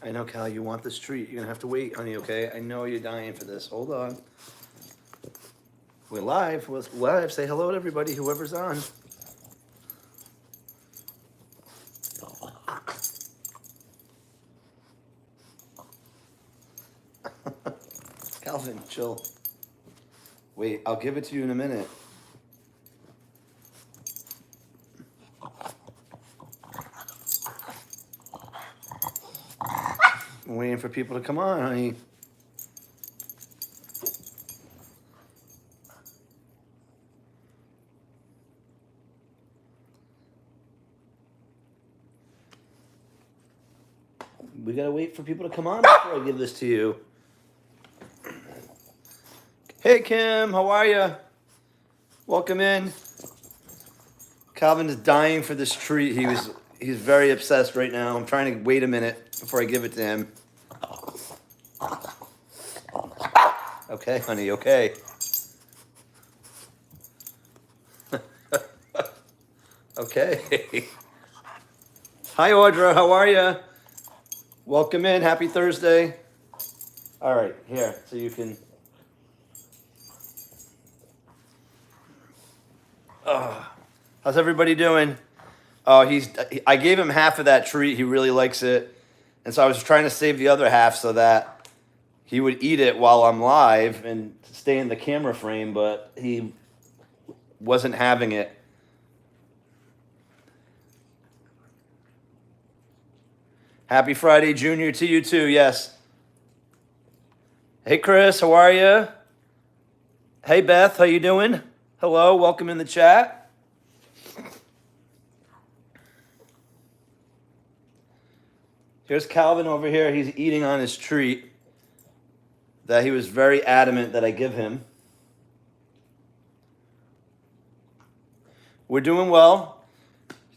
I know, Cal, you want this treat. You're going to have to wait, honey, okay? I know you're dying for this. Hold on. We're live. We're live. Say hello to everybody, whoever's on. Calvin, chill. Wait, I'll give it to you in a minute. I'm waiting for people to come on, honey. We gotta wait for people to come on before I give this to you. Hey, Kim, how are you? Welcome in. Calvin is dying for this treat. He's very obsessed right now. I'm trying to wait a minute before I give it to him. Okay, honey, okay. Okay. Hi, Audra, how are you? Welcome in, happy Thursday. All right, here, so you can... how's everybody doing? Oh, I gave him half of that treat. He really likes it. And so I was trying to save the other half so that he would eat it while I'm live and stay in the camera frame, but he wasn't having it. Happy Friday, Junior, to you too, yes. Hey, Chris, how are you? Hey, Beth, how you doing? Hello, welcome in the chat. Here's Calvin over here. He's eating on his treat that he was very adamant that I give him. We're doing well.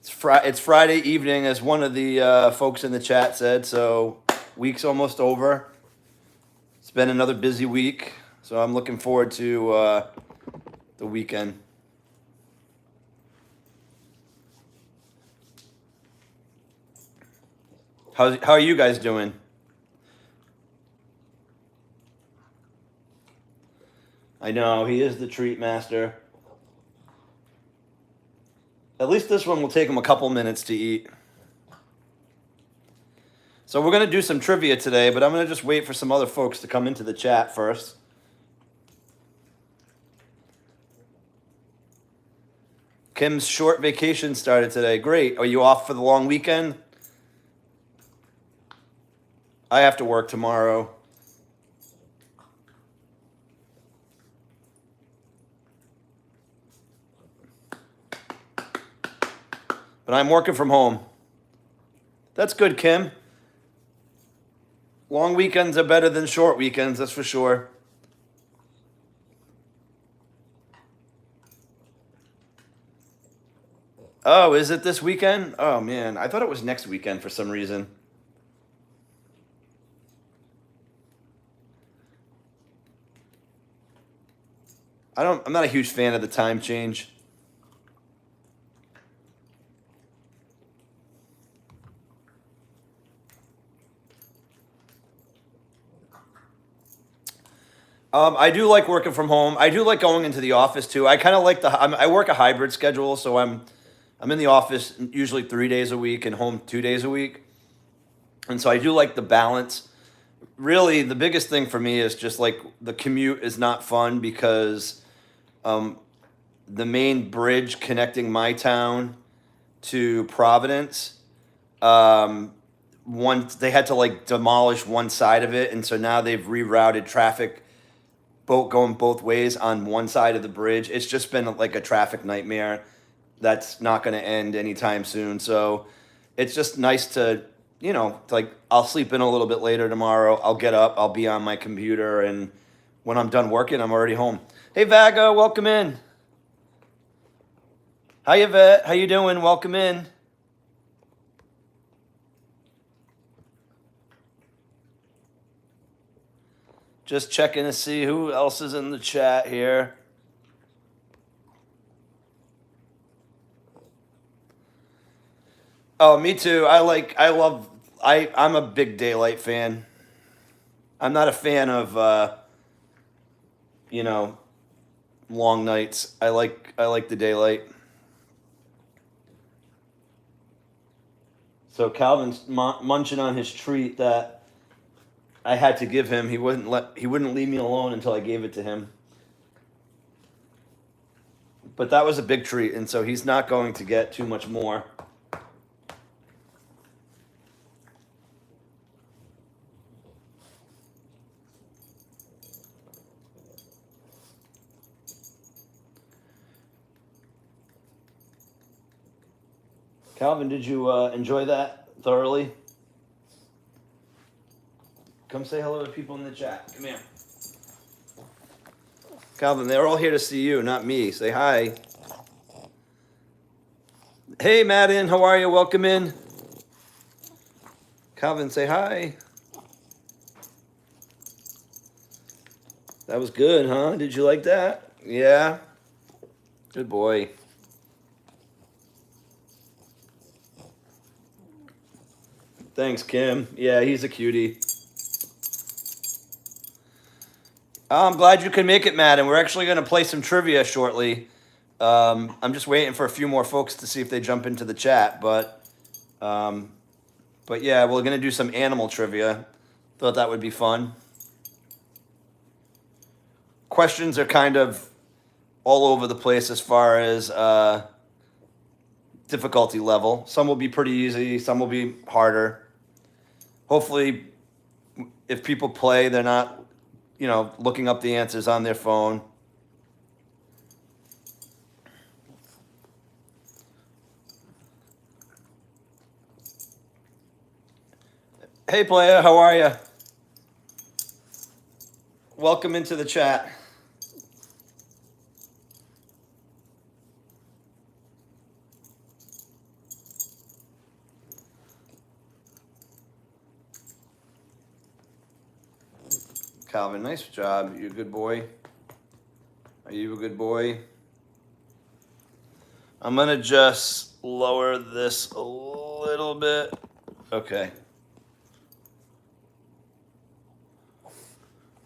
It's Friday evening, as one of the folks in the chat said, so week's almost over. It's been another busy week, so I'm looking forward to the weekend. How are you guys doing? I know, he is the treat master. At least this one will take him a couple minutes to eat. So we're going to do some trivia today, but I'm going to just wait for some other folks to come into the chat first. Kim's short vacation started today. Great. Are you off for the long weekend? I have to work tomorrow. But I'm working from home. That's good, Kim. Long weekends are better than short weekends, that's for sure. Oh, is it this weekend? Oh, man. I thought it was next weekend for some reason. I'm not a huge fan of the time change. I do like working from home. I do like going into the office too. I kind of like I work a hybrid schedule, so I'm in the office usually 3 days a week and home 2 days a week. And so I do like the balance. Really, the biggest thing for me is just like the commute is not fun because the main bridge connecting my town to Providence, they had to like demolish one side of it, and so now they've rerouted traffic going both ways on one side of the bridge. It's just been like a traffic nightmare that's not going to end anytime soon. So it's just nice to, like I'll sleep in a little bit later tomorrow. I'll get up, I'll be on my computer, and when I'm done working, I'm already home. Hey, Vago, welcome in. Hi, Yvette. How you doing? Welcome in. Just checking to see who else is in the chat here. Oh, me too. I love I'm a big daylight fan. I'm not a fan of you know, long nights. I like the daylight. So Calvin's munching on his treat that I had to give him. He wouldn't leave me alone until I gave it to him. But that was a big treat, and so he's not going to get too much more. Calvin, did you enjoy that thoroughly? Come say hello to people in the chat. Come here. Calvin, they're all here to see you, not me. Say hi. Hey, Madden, how are you? Welcome in. Calvin, say hi. That was good, huh? Did you like that? Yeah. Good boy. Thanks, Kim. Yeah, he's a cutie. I'm glad you could make it, Madden. We're actually going to play some trivia shortly. I'm just waiting for a few more folks to see if they jump into the chat, but yeah, we're going to do some animal trivia. Thought that would be fun. Questions are kind of all over the place as far as difficulty level. Some will be pretty easy, some will be harder. Hopefully, if people play, they're not, looking up the answers on their phone. Hey, player, how are you? Welcome into the chat. Calvin, nice job. You're a good boy. Are you a good boy? I'm going to just lower this a little bit. Okay.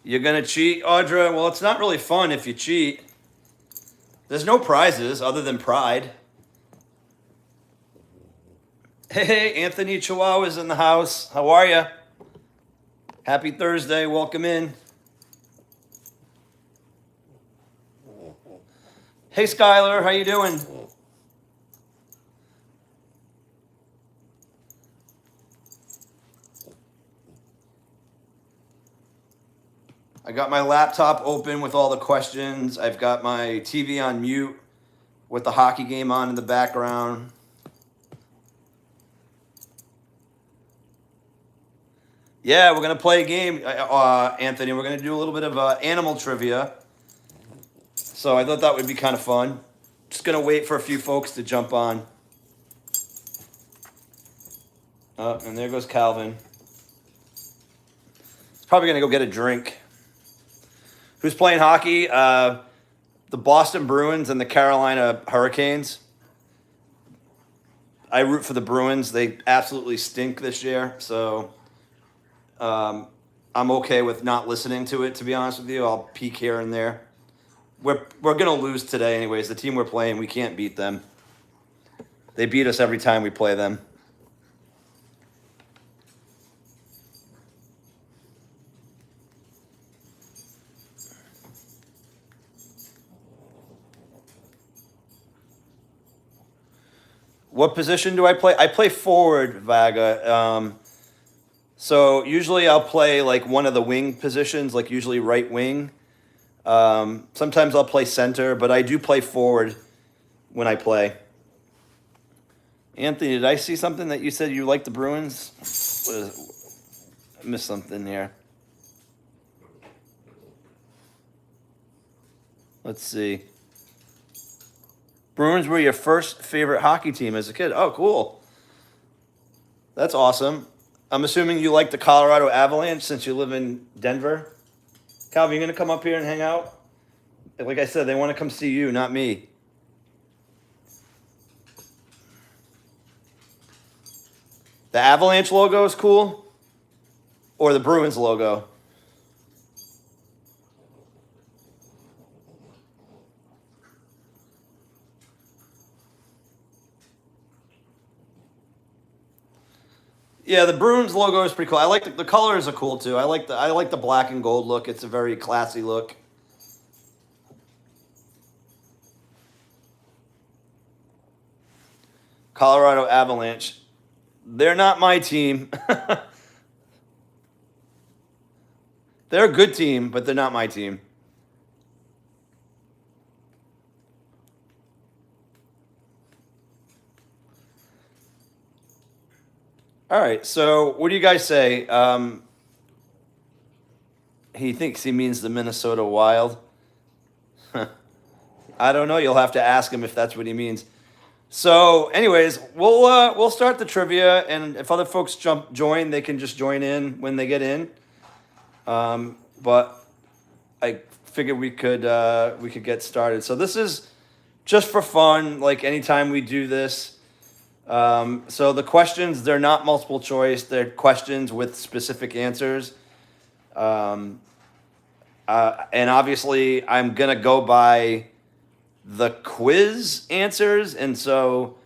You're going to cheat, Audra? Well, it's not really fun if you cheat. There's no prizes other than pride. Hey, Anthony Chihuahua's in the house. How are you? Happy Thursday. Welcome in. Hey, Skylar. How you doing? I got my laptop open with all the questions. I've got my TV on mute with the hockey game on in the background. Yeah, we're going to play a game, Anthony. We're going to do a little bit of animal trivia. So I thought that would be kind of fun. Just going to wait for a few folks to jump on. Oh, and there goes Calvin. He's probably going to go get a drink. Who's playing hockey? The Boston Bruins and the Carolina Hurricanes. I root for the Bruins. They absolutely stink this year, so I'm okay with not listening to it, to be honest with you. I'll peek here and there. We're going to lose today anyways. The team we're playing, we can't beat them. They beat us every time we play them. What position do I play? I play forward, Vaga. So usually I'll play like one of the wing positions, like usually right wing. Sometimes I'll play center, but I do play forward when I play. Anthony, did I see something that you said you like the Bruins? I missed something here. Let's see. Bruins were your first favorite hockey team as a kid. Oh, cool. That's awesome. I'm assuming you like the Colorado Avalanche since you live in Denver. Calvin, you going to come up here and hang out? Like I said, they want to come see you, not me. The Avalanche logo is cool, or the Bruins logo. Yeah, the Bruins logo is pretty cool. I like the colors are cool too. I like the black and gold look. It's a very classy look. Colorado Avalanche. They're not my team. They're a good team, but they're not my team. All right, so what do you guys say? He thinks he means the Minnesota Wild. I don't know. You'll have to ask him if that's what he means. So, anyways, we'll start the trivia, and if other folks join, they can just join in when they get in. But I figured we could get started. So this is just for fun, like anytime we do this. So the questions, they're not multiple choice. They're questions with specific answers. And obviously, I'm going to go by the quiz answers. And so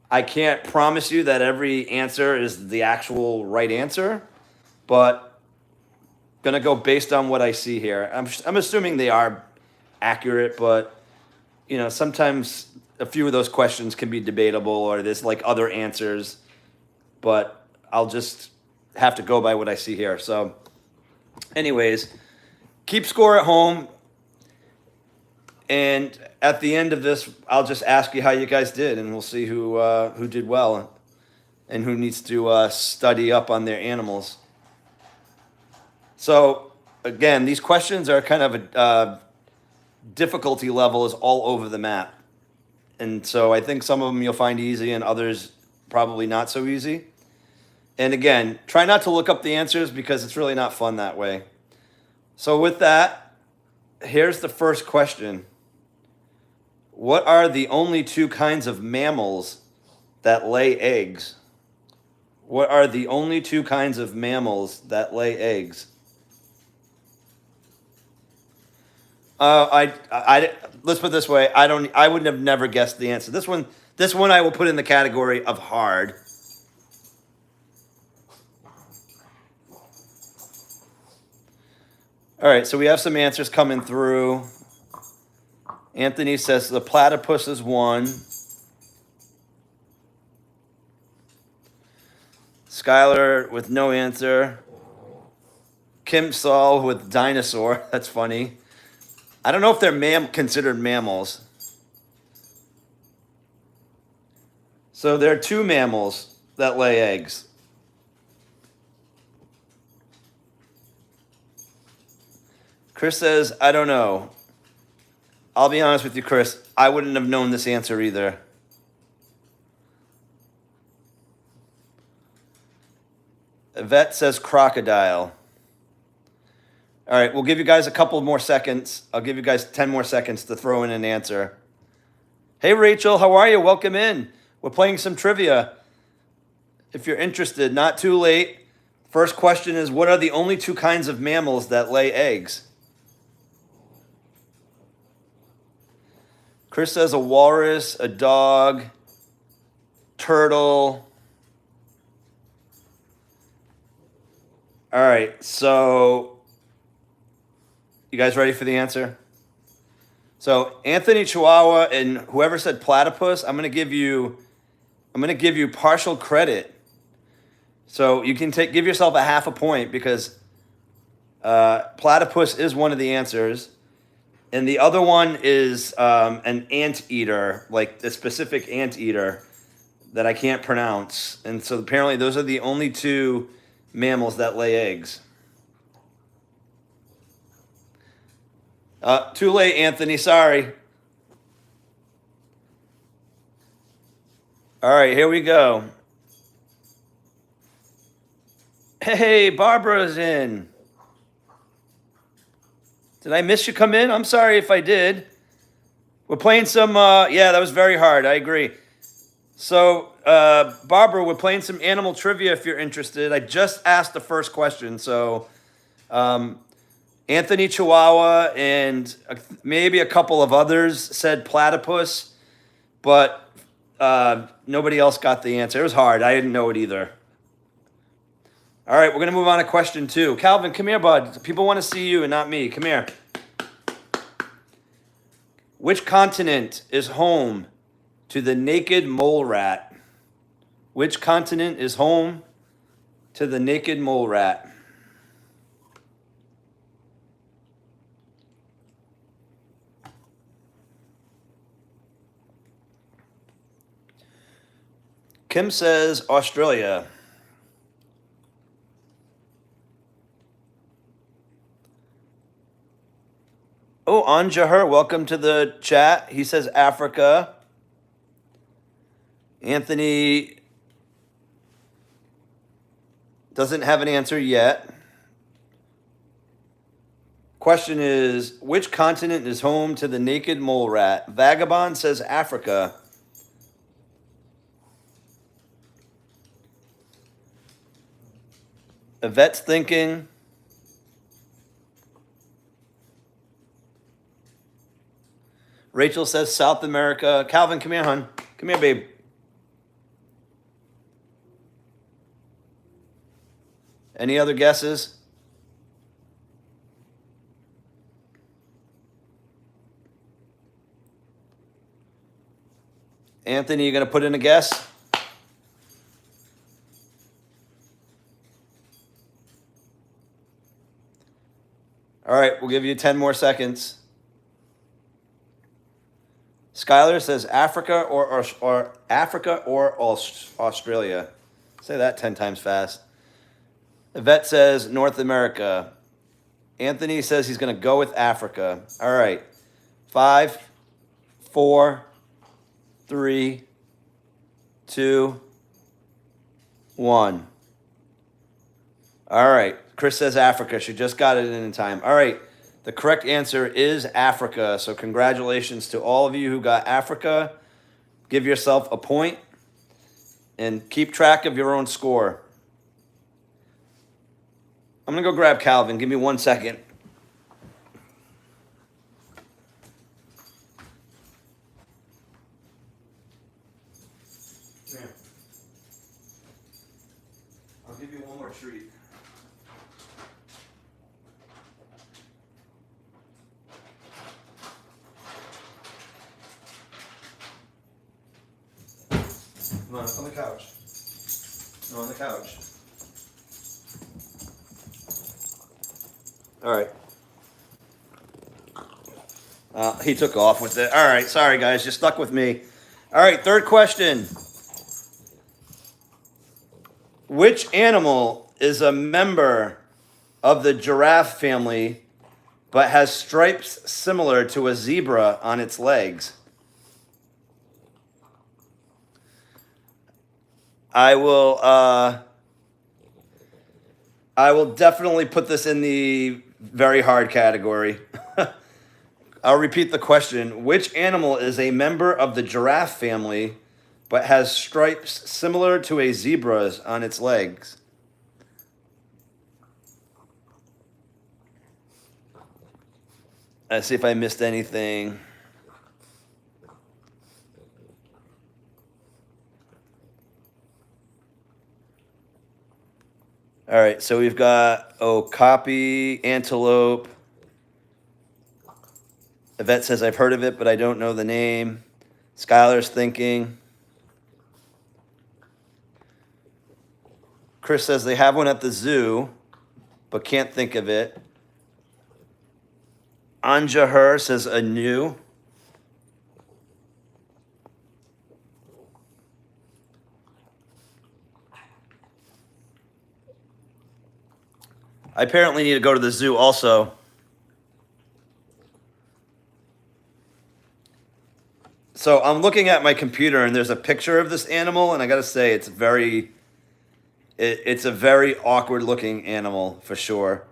I can't promise you that every answer is the actual right answer. But going to go based on what I see here. I'm assuming they are accurate, but, you know, sometimes a few of those questions can be debatable or there's like other answers, but I'll just have to go by what I see here. So anyways, keep score at home. And at the end of this, I'll just ask you how you guys did, and we'll see who did well and who needs to study up on their animals. So again, these questions are kind of a difficulty level is all over the map. And so I think some of them you'll find easy and others probably not so easy. And again, try not to look up the answers because it's really not fun that way. So with that, here's the first question. What are the only two kinds of mammals that lay eggs? What are the only two kinds of mammals that lay eggs? Let's put it this way. I would have never guessed the answer. This one I will put in the category of hard. All right, so we have some answers coming through. Anthony says the platypus is one. Skylar with no answer. Kim Saul with dinosaur. That's funny. I don't know if they're considered mammals. So there are two mammals that lay eggs. Chris says, I don't know. I'll be honest with you, Chris. I wouldn't have known this answer either. Yvette says crocodile. All right, we'll give you guys a couple more seconds. I'll give you guys 10 more seconds to throw in an answer. Hey, Rachel, how are you? Welcome in. We're playing some trivia. If you're interested, not too late. First question is, what are the only two kinds of mammals that lay eggs? Chris says a walrus, a dog, turtle. All right, so you guys ready for the answer? So Anthony Chihuahua and whoever said platypus, I'm gonna give you partial credit. So you can give yourself a half a point because platypus is one of the answers, and the other one is an anteater, like a specific anteater that I can't pronounce. And so apparently those are the only two mammals that lay eggs. Too late, Anthony. Sorry. All right, here we go. Hey, Barbara's in. Did I miss you come in? I'm sorry if I did. We're playing some, yeah, that was very hard. I agree. So, Barbara, we're playing some animal trivia if you're interested. I just asked the first question. So, Anthony Chihuahua and maybe a couple of others said platypus, but nobody else got the answer. It was hard. I didn't know it either. All right, we're going to move on to question 2. Calvin, come here, bud. People want to see you and not me. Come here. Which continent is home to the naked mole rat? Which continent is home to the naked mole rat? Kim says Australia. Oh, Anjahar, welcome to the chat. He says Africa. Anthony doesn't have an answer yet. Question is, which continent is home to the naked mole rat? Vagabond says Africa. Yvette's thinking. Rachel says South America. Calvin, come here, hon. Come here, babe. Any other guesses? Anthony, you going to put in a guess? All right, we'll give you 10 more seconds. Skylar says Africa or Africa or Australia. Say that 10 times fast. Yvette says North America. Anthony says he's going to go with Africa. All right. 5, 4, 3, 2, 1. All right. Chris says Africa. She just got it in time. All right. The correct answer is Africa. So congratulations to all of you who got Africa. Give yourself a point and keep track of your own score. I'm going to go grab Calvin. Give me 1 second. Come here. I'll give you one more treat. Come on the couch. No, on the couch. All right. He took off with it. All right. Sorry, guys. You're stuck with me. All right. Third question. Which animal is a member of the giraffe family but has stripes similar to a zebra on its legs? I will definitely put this in the very hard category. I'll repeat the question. Which animal is a member of the giraffe family but has stripes similar to a zebra's on its legs? Let's see if I missed anything. All right, so we've got okapi, antelope. Yvette says, I've heard of it, but I don't know the name. Skylar's thinking. Chris says they have one at the zoo, but can't think of it. Anjahar says a new. I apparently need to go to the zoo also. So I'm looking at my computer and there's a picture of this animal, and I gotta say it's a very awkward looking animal for sure.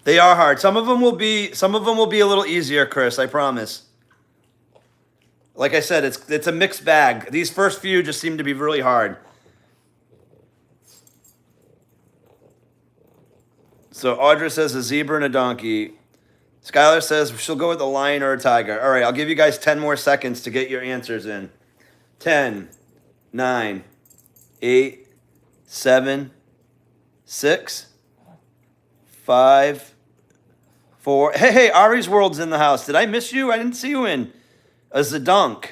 They are hard. Some of them will be a little easier, Chris, I promise. Like I said, it's a mixed bag. These first few just seem to be really hard. So Audra says a zebra and a donkey. Skylar says she'll go with a lion or a tiger. All right, I'll give you guys 10 more seconds to get your answers in. 10, 9, 8, 7, 6, 5, 4. Hey, Ari's World's in the house. Did I miss you? I didn't see you in. A zadunk.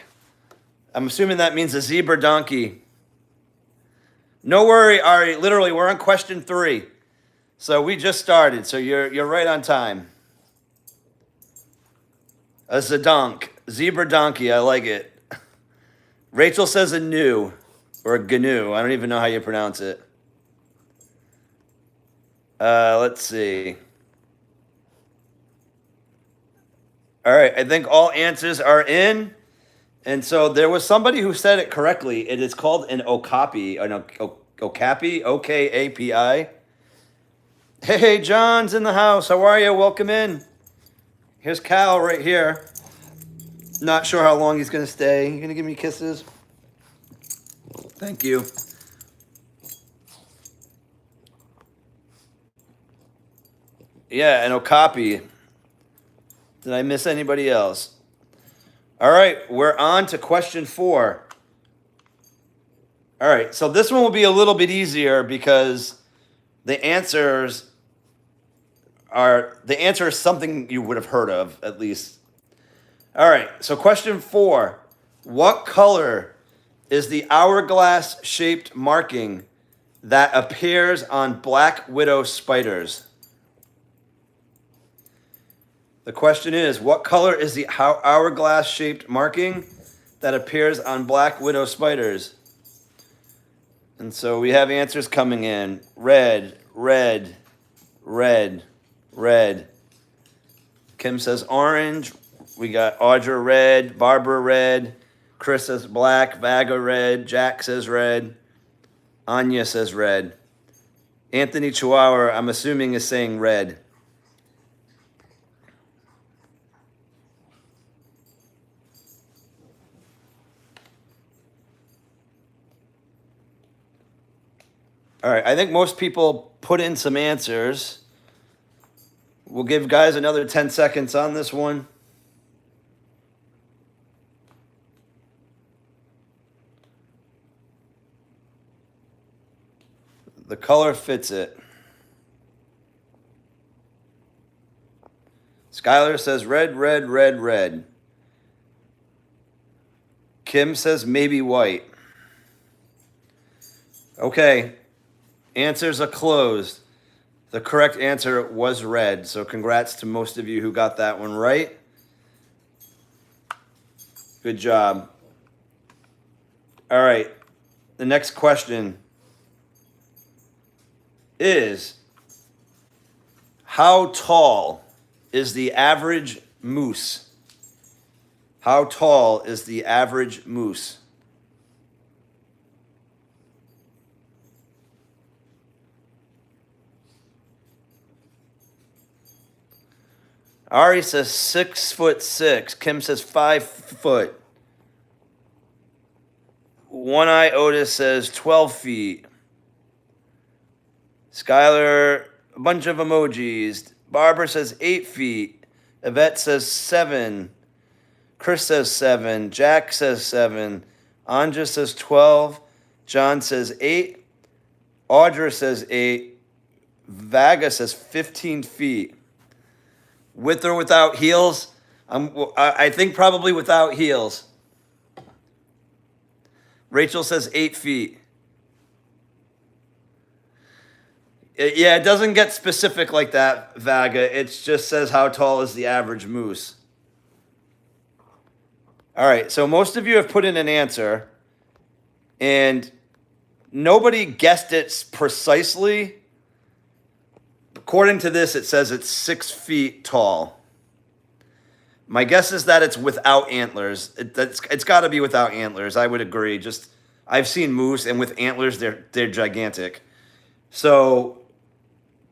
I'm assuming that means a zebra donkey. No worry, Ari. Literally, we're on question 3. So we just started. So you're right on time. A zadunk. Zebra donkey. I like it. Rachel says a gnu or a gnu. I don't even know how you pronounce it. Let's see. All right, I think all answers are in. And so there was somebody who said it correctly. It is called an okapi, okapi, O-K-A-P-I. Hey, John's in the house. How are you? Welcome in. Here's Cal right here. Not sure how long he's going to stay. You going to give me kisses? Thank you. Yeah, an okapi. Did I miss anybody else? All right, we're on to question 4. All right, so this one will be a little bit easier because the answer is something you would have heard of, at least. All right, so question 4. What color is the hourglass-shaped marking that appears on black widow spiders? The question is, what color is the hourglass-shaped marking that appears on black widow spiders? And so we have answers coming in. Red, red, red, red. Kim says orange. We got Audra red, Barbara red, Chris says black, Vaga red, Jack says red, Anya says red. Anthony Chihuahua, I'm assuming, is saying red. All right, I think most people put in some answers. We'll give guys another 10 seconds on this one. The color fits it. Skylar says red, red, red, red. Kim says maybe white. Okay. Answers are closed. The correct answer was red. So congrats to most of you who got that one right. Good job. All right. The next question is, how tall is the average moose? How tall is the average moose? Ari says 6'6". Kim says 5 foot. One Eye Otis says 12 feet. Skylar, a bunch of emojis. Barbara says 8 feet. Yvette says 7. Chris says 7. Jack says 7. Anja says 12. John says 8. Audra says 8. Vaga says 15 feet. With or without heels? I think probably without heels. Rachel says 8 feet. Yeah, it doesn't get specific like that, Vaga. It just says how tall is the average moose. All right, so most of you have put in an answer, and nobody guessed it precisely. According to this, it says it's 6 feet tall. My guess is that it's without antlers. It's got to be without antlers. I would agree. Just I've seen moose, and with antlers, they're gigantic. So,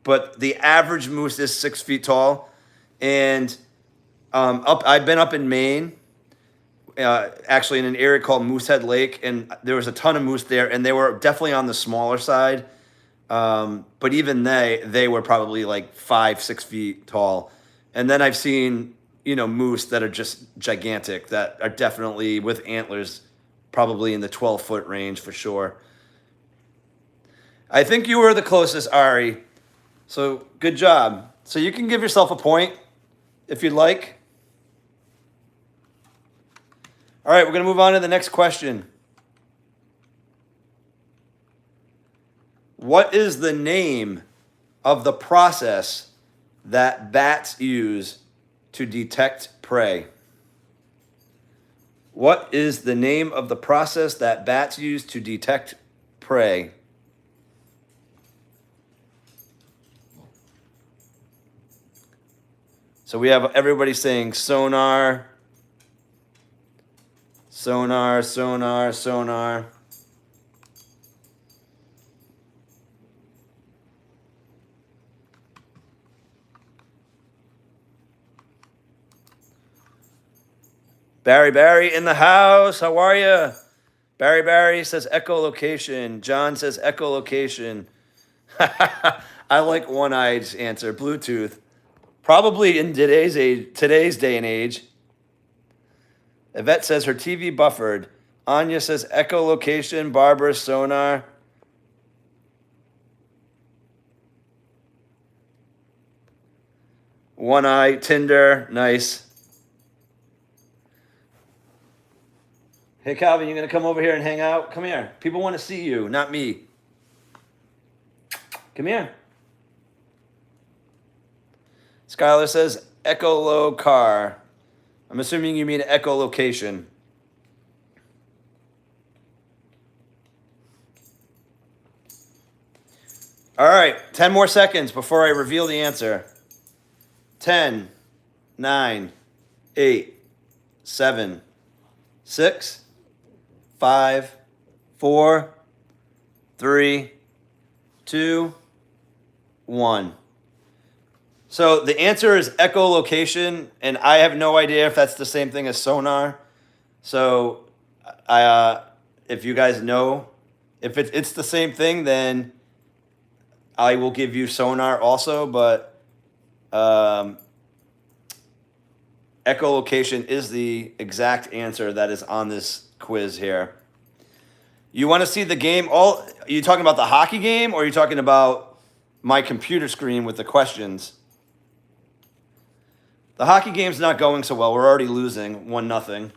but the average moose is 6 feet tall, and I've been up in Maine. actually in an area called Moosehead Lake, and there was a ton of moose there, and they were definitely on the smaller side. But even they were probably like 5-6 feet tall. And then I've seen, moose that are just gigantic, that are definitely with antlers, probably in the 12-foot range for sure. I think you were the closest, Ari. So good job. So you can give yourself a point if you'd like. All right, we're going to move on to the next question. What is the name of the process that bats use to detect prey? What is the name of the process that bats use to detect prey? So we have everybody saying sonar, sonar, sonar, sonar. Barry in the house. How are you? Barry says echolocation. John says echolocation. I like one-eyed's answer. Bluetooth. Probably in today's day and age. Yvette says her TV buffered. Anya says echolocation. Barbara sonar. One eye Tinder. Nice. Hey, Calvin, you going to come over here and hang out? Come here. People want to see you, not me. Come here. Skylar says echolocar. I'm assuming you mean echolocation. All right, 10 more seconds before I reveal the answer. 10, 9, 8, 7, 6, 5, 4, 3, 2, 1. So the answer is echolocation, and I have no idea if that's the same thing as sonar. So if you guys know, if it's the same thing, then I will give you sonar also, but echolocation is the exact answer that is on this quiz here. You want to see the game? Are you talking about the hockey game, or are you talking about my computer screen with the questions? The hockey game's not going so well. We're already losing 1-0.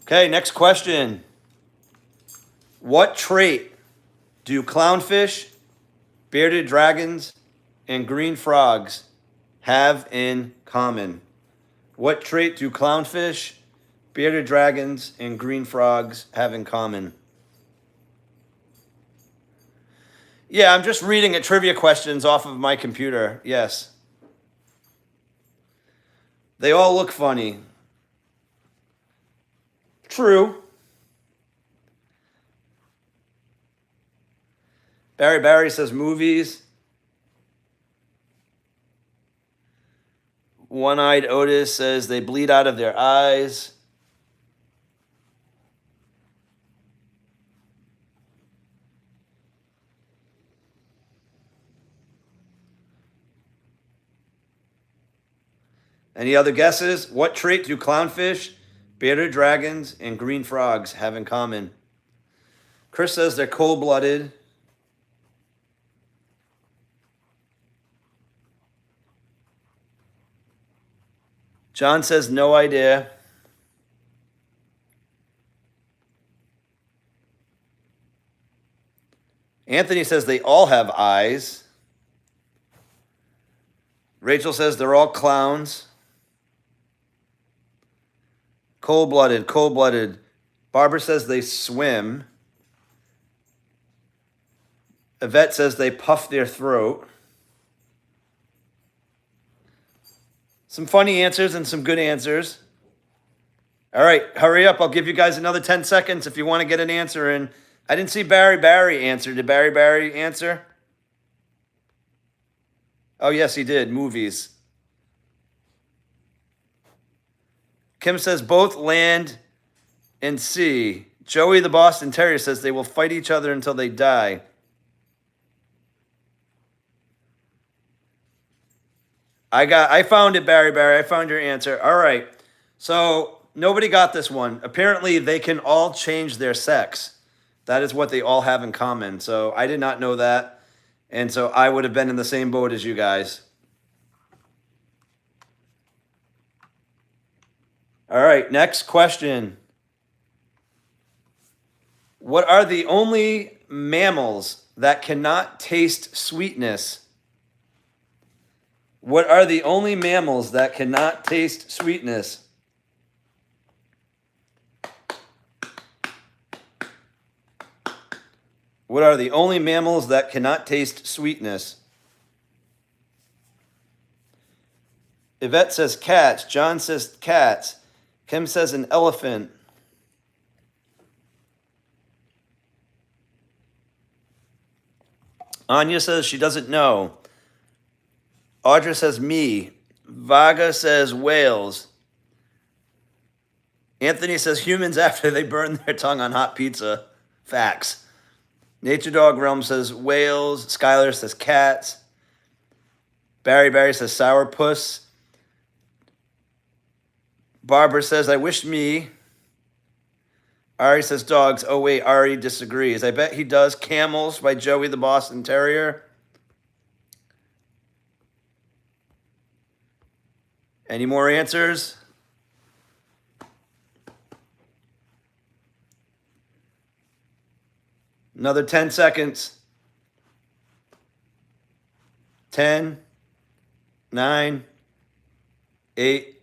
Okay, next question. What trait do clownfish, bearded dragons, and green frogs have in common? What trait do clownfish, bearded dragons, and green frogs have in common? Yeah, I'm just reading trivia questions off of my computer. Yes. They all look funny. True. Barry says movies. One-eyed Otis says they bleed out of their eyes. Any other guesses? What trait do clownfish, bearded dragons, and green frogs have in common? Chris says they're cold-blooded. John says no idea. Anthony says they all have eyes. Rachel says they're all clowns. Cold-blooded. Barbara says they swim. Yvette says they puff their throat. Some funny answers and some good answers. All right, hurry up. I'll give you guys another 10 seconds if you want to get an answer in. I didn't see Barry answer. Did Barry answer? Oh, yes, he did. Movies. Kim says both land and sea. Joey the Boston Terrier says they will fight each other until they die. I found it, Barry. I found your answer. All right. So nobody got this one. Apparently, they can all change their sex. That is what they all have in common. So I did not know that. And so I would have been in the same boat as you guys. All right, next question. What are the only mammals that cannot taste sweetness? What are the only mammals that cannot taste sweetness? What are the only mammals that cannot taste sweetness? Yvette says cats. John says cats. Kim says an elephant. Anya says she doesn't know. Audra says me. Vaga says whales. Anthony says humans after they burn their tongue on hot pizza. Facts. Nature Dog Realm says whales. Skylar says cats. Barry says sourpuss. Barbara says I wish me. Ari says dogs. Oh wait, Ari disagrees. I bet he does. Camels by Joey the Boston Terrier. Any more answers? Another 10 seconds. 10, 9, 8,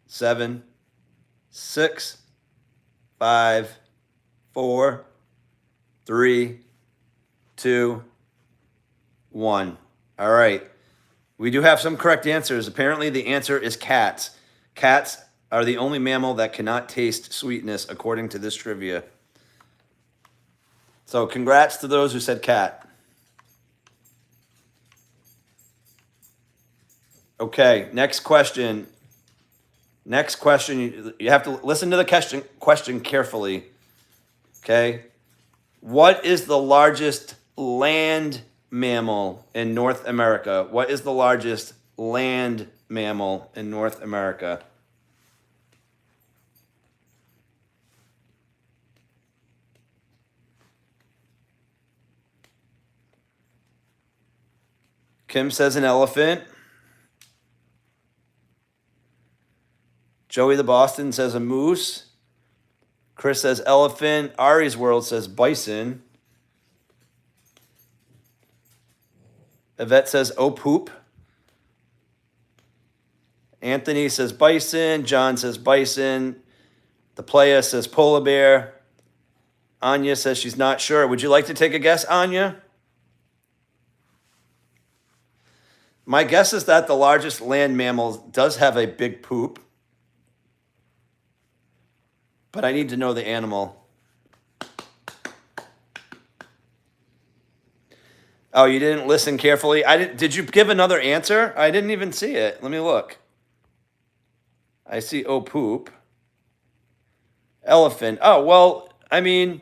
7, 6, 5, 4, 3, 2, 1. All right. We do have some correct answers. Apparently, the answer is cats. Cats are the only mammal that cannot taste sweetness, according to this trivia. So congrats to those who said cat. Okay, next question. Next question. You have to listen to the question carefully. Okay. What is the largest land mammal in North America? What is the largest land mammal in North America? Kim says an elephant. Joey the Boston says a moose. Chris says elephant. Ari's World says bison. Yvette says oh poop. Anthony says bison. John says bison. The playa says polar bear. Anya says she's not sure. Would you like to take a guess, Anya? My guess is that the largest land mammal does have a big poop. But I need to know the animal. Oh, you didn't listen carefully? Did you give another answer? I didn't even see it. Let me look. I see oh poop. Elephant. Oh, well, I mean,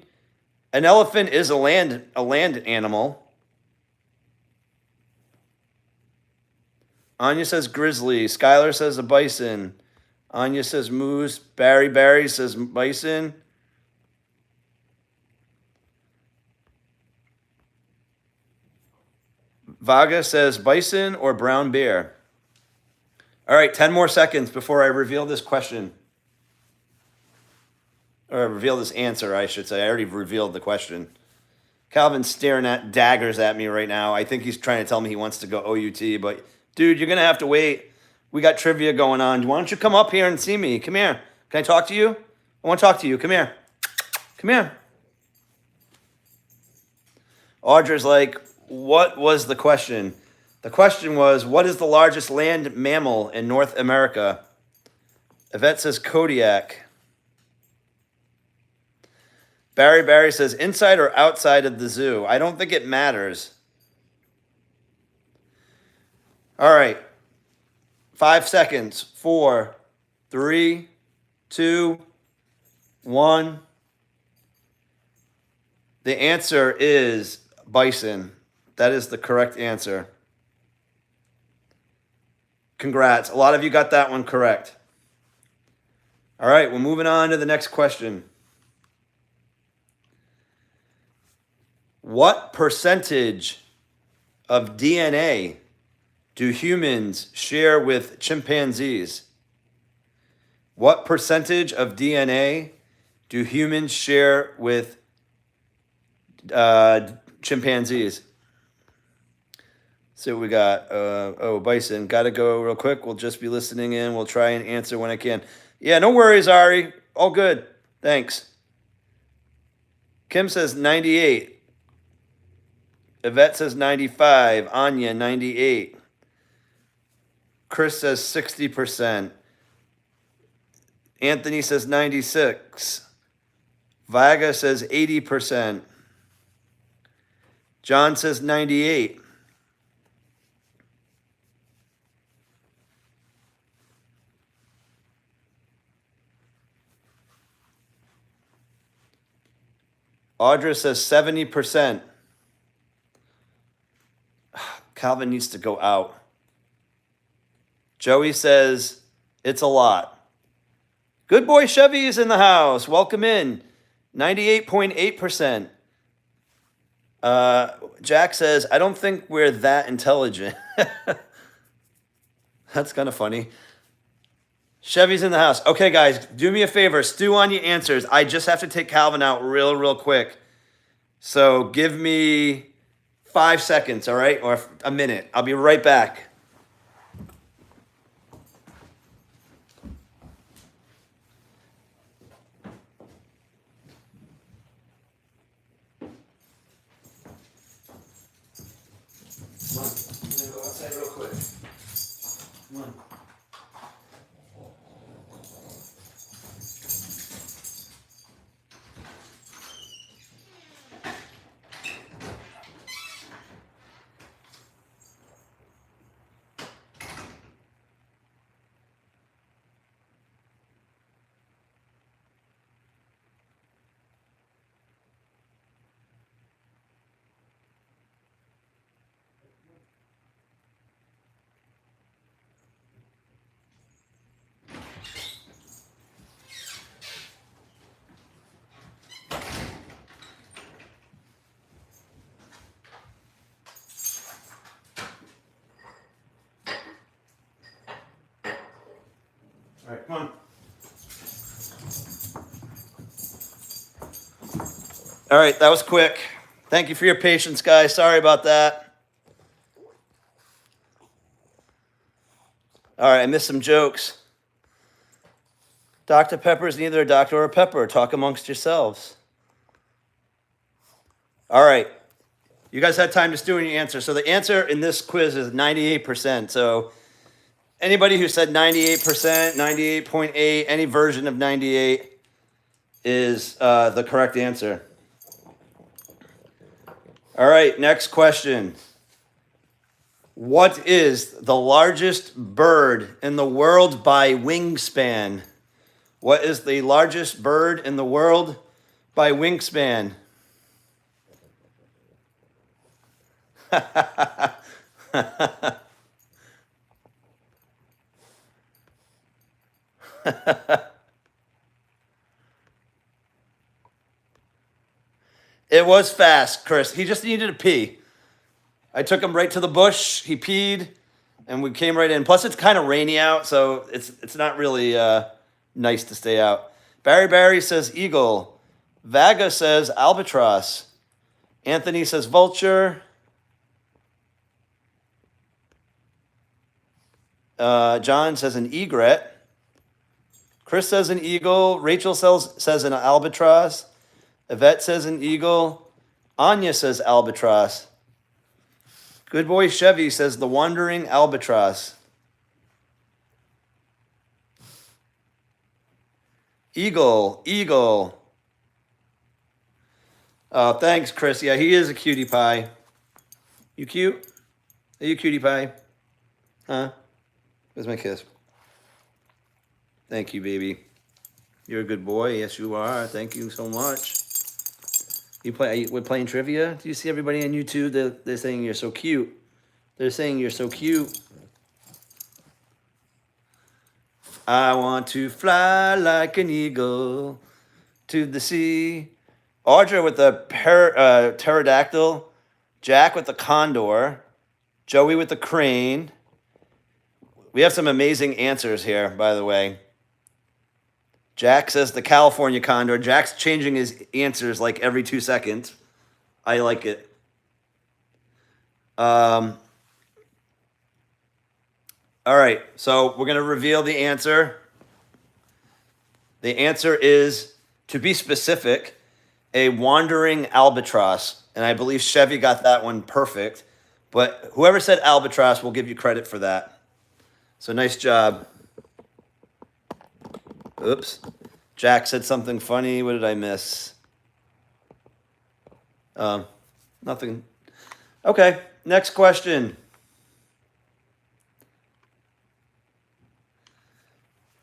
an elephant is a land animal. Anya says grizzly. Skylar says a bison. Anya says moose. Barry says bison. Vaga says bison or brown bear. All right, 10 more seconds before I reveal this question. Or reveal this answer, I should say. I already revealed the question. Calvin's staring at daggers at me right now. I think he's trying to tell me he wants to go OUT, but dude, you're going to have to wait. We got trivia going on. Why don't you come up here and see me? Come here. Can I talk to you? I want to talk to you. Come here. Come here. Audra's like, what was the question? The question was, what is the largest land mammal in North America? Yvette says Kodiak. Barry says inside or outside of the zoo. I don't think it matters. All right. 5 seconds. 4, 3, 2, 1. The answer is bison. That is the correct answer. Congrats. A lot of you got that one correct. All right, we're moving on to the next question. What percentage of DNA do humans share with chimpanzees? What percentage of DNA do humans share with chimpanzees? So we got, bison. Got to go real quick. We'll just be listening in. We'll try and answer when I can. Yeah, no worries, Ari. All good. Thanks. Kim says 98. Yvette says 95. Anya, 98. Chris says 60%. Anthony says 96. Vaga says 80%. John says 98. Audra says 70%. Calvin needs to go out. Joey says it's a lot. Good boy Chevy is in the house. Welcome in. 98.8%. Jack says, I don't think we're that intelligent. That's kind of funny. Chevy's in the house. Okay, guys, do me a favor. Stew on your answers. I just have to take Calvin out real quick. So give me 5 seconds, all right? Or a minute. I'll be right back. Come on. I'm going to go outside real quick. Come on. All right, come on. All right, that was quick. Thank you for your patience, guys. Sorry about that. All right, I missed some jokes. Dr. Pepper is neither a doctor or a pepper. Talk amongst yourselves. All right. You guys had time to stew in your answer. So the answer in this quiz is 98%. So anybody who said 98%, 98.8, any version of 98 is the correct answer. All right, next question. What is the largest bird in the world by wingspan? What is the largest bird in the world by wingspan? It was fast, Chris. He just needed to pee. I took him right to the bush. He peed, and we came right in. Plus, it's kind of rainy out, so it's not really nice to stay out. Barry says eagle. Vaga says albatross. Anthony says vulture. John says an egret. Chris says an eagle. Rachel says an albatross. Yvette says an eagle. Anya says albatross. Good boy Chevy says the wandering albatross. Eagle. Oh, thanks, Chris. Yeah, he is a cutie pie. You cute? Are you cutie pie? Huh? Where's my kiss? Thank you, baby. You're a good boy. Yes, you are. Thank you so much. We're playing trivia. Do you see everybody on YouTube? They're saying you're so cute. They're saying you're so cute. I want to fly like an eagle to the sea. Audra with the pterodactyl. Jack with the condor. Joey with the crane. We have some amazing answers here, by the way. Jack says the California condor. Jack's changing his answers like every 2 seconds. I like it. All right, so we're going to reveal the answer. The answer is, to be specific, a wandering albatross. And I believe Chevy got that one perfect. But whoever said albatross will give you credit for that. So nice job. Oops. Jack said something funny. What did I miss? Nothing. Okay, next question.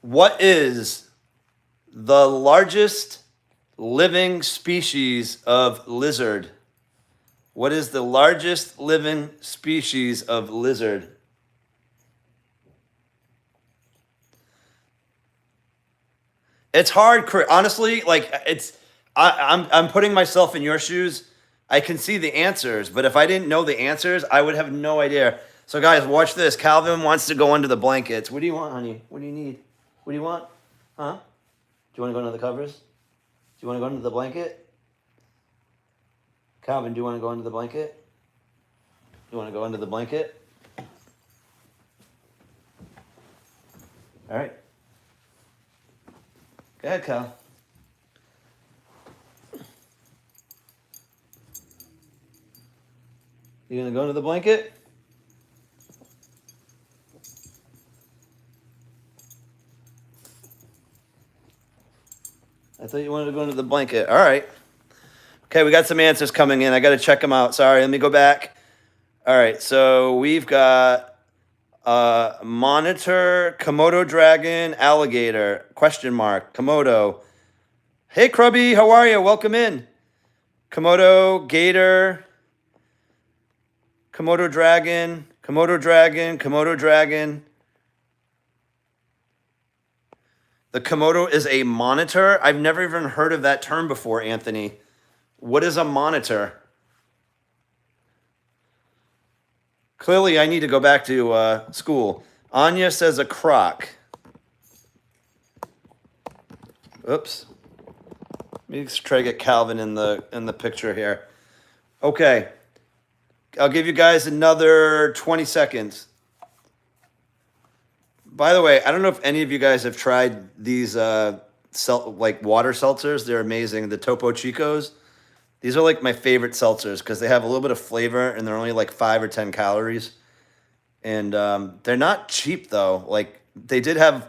What is the largest living species of lizard? What is the largest living species of lizard? It's hard, honestly. Like I'm putting myself in your shoes. I can see the answers, but if I didn't know the answers, I would have no idea. So, guys, watch this. Calvin wants to go under the blankets. What do you want, honey? What do you need? What do you want? Huh? Do you want to go under the covers? Do you want to go under the blanket? Calvin, do you want to go under the blanket? You want to go under the blanket? All right. Go ahead, Cal. You gonna go under the blanket? I thought you wanted to go under the blanket. All right. Okay, we got some answers coming in. I got to check them out. Sorry, let me go back. All right, so we've got monitor, Komodo dragon, alligator, question mark, Komodo. Hey, Krubby, how are you? Welcome in. Komodo, gator, Komodo dragon, Komodo dragon, Komodo dragon. The Komodo is a monitor? I've never even heard of that term before, Anthony. What is a monitor? Clearly, I need to go back to school. Anya says a croc. Oops. Let me try to get Calvin in the picture here. Okay. I'll give you guys another 20 seconds. By the way, I don't know if any of you guys have tried these water seltzers. They're amazing. The Topo Chicos. These are like my favorite seltzers because they have a little bit of flavor and they're only like 5 or 10 calories. And they're not cheap though. Like they did have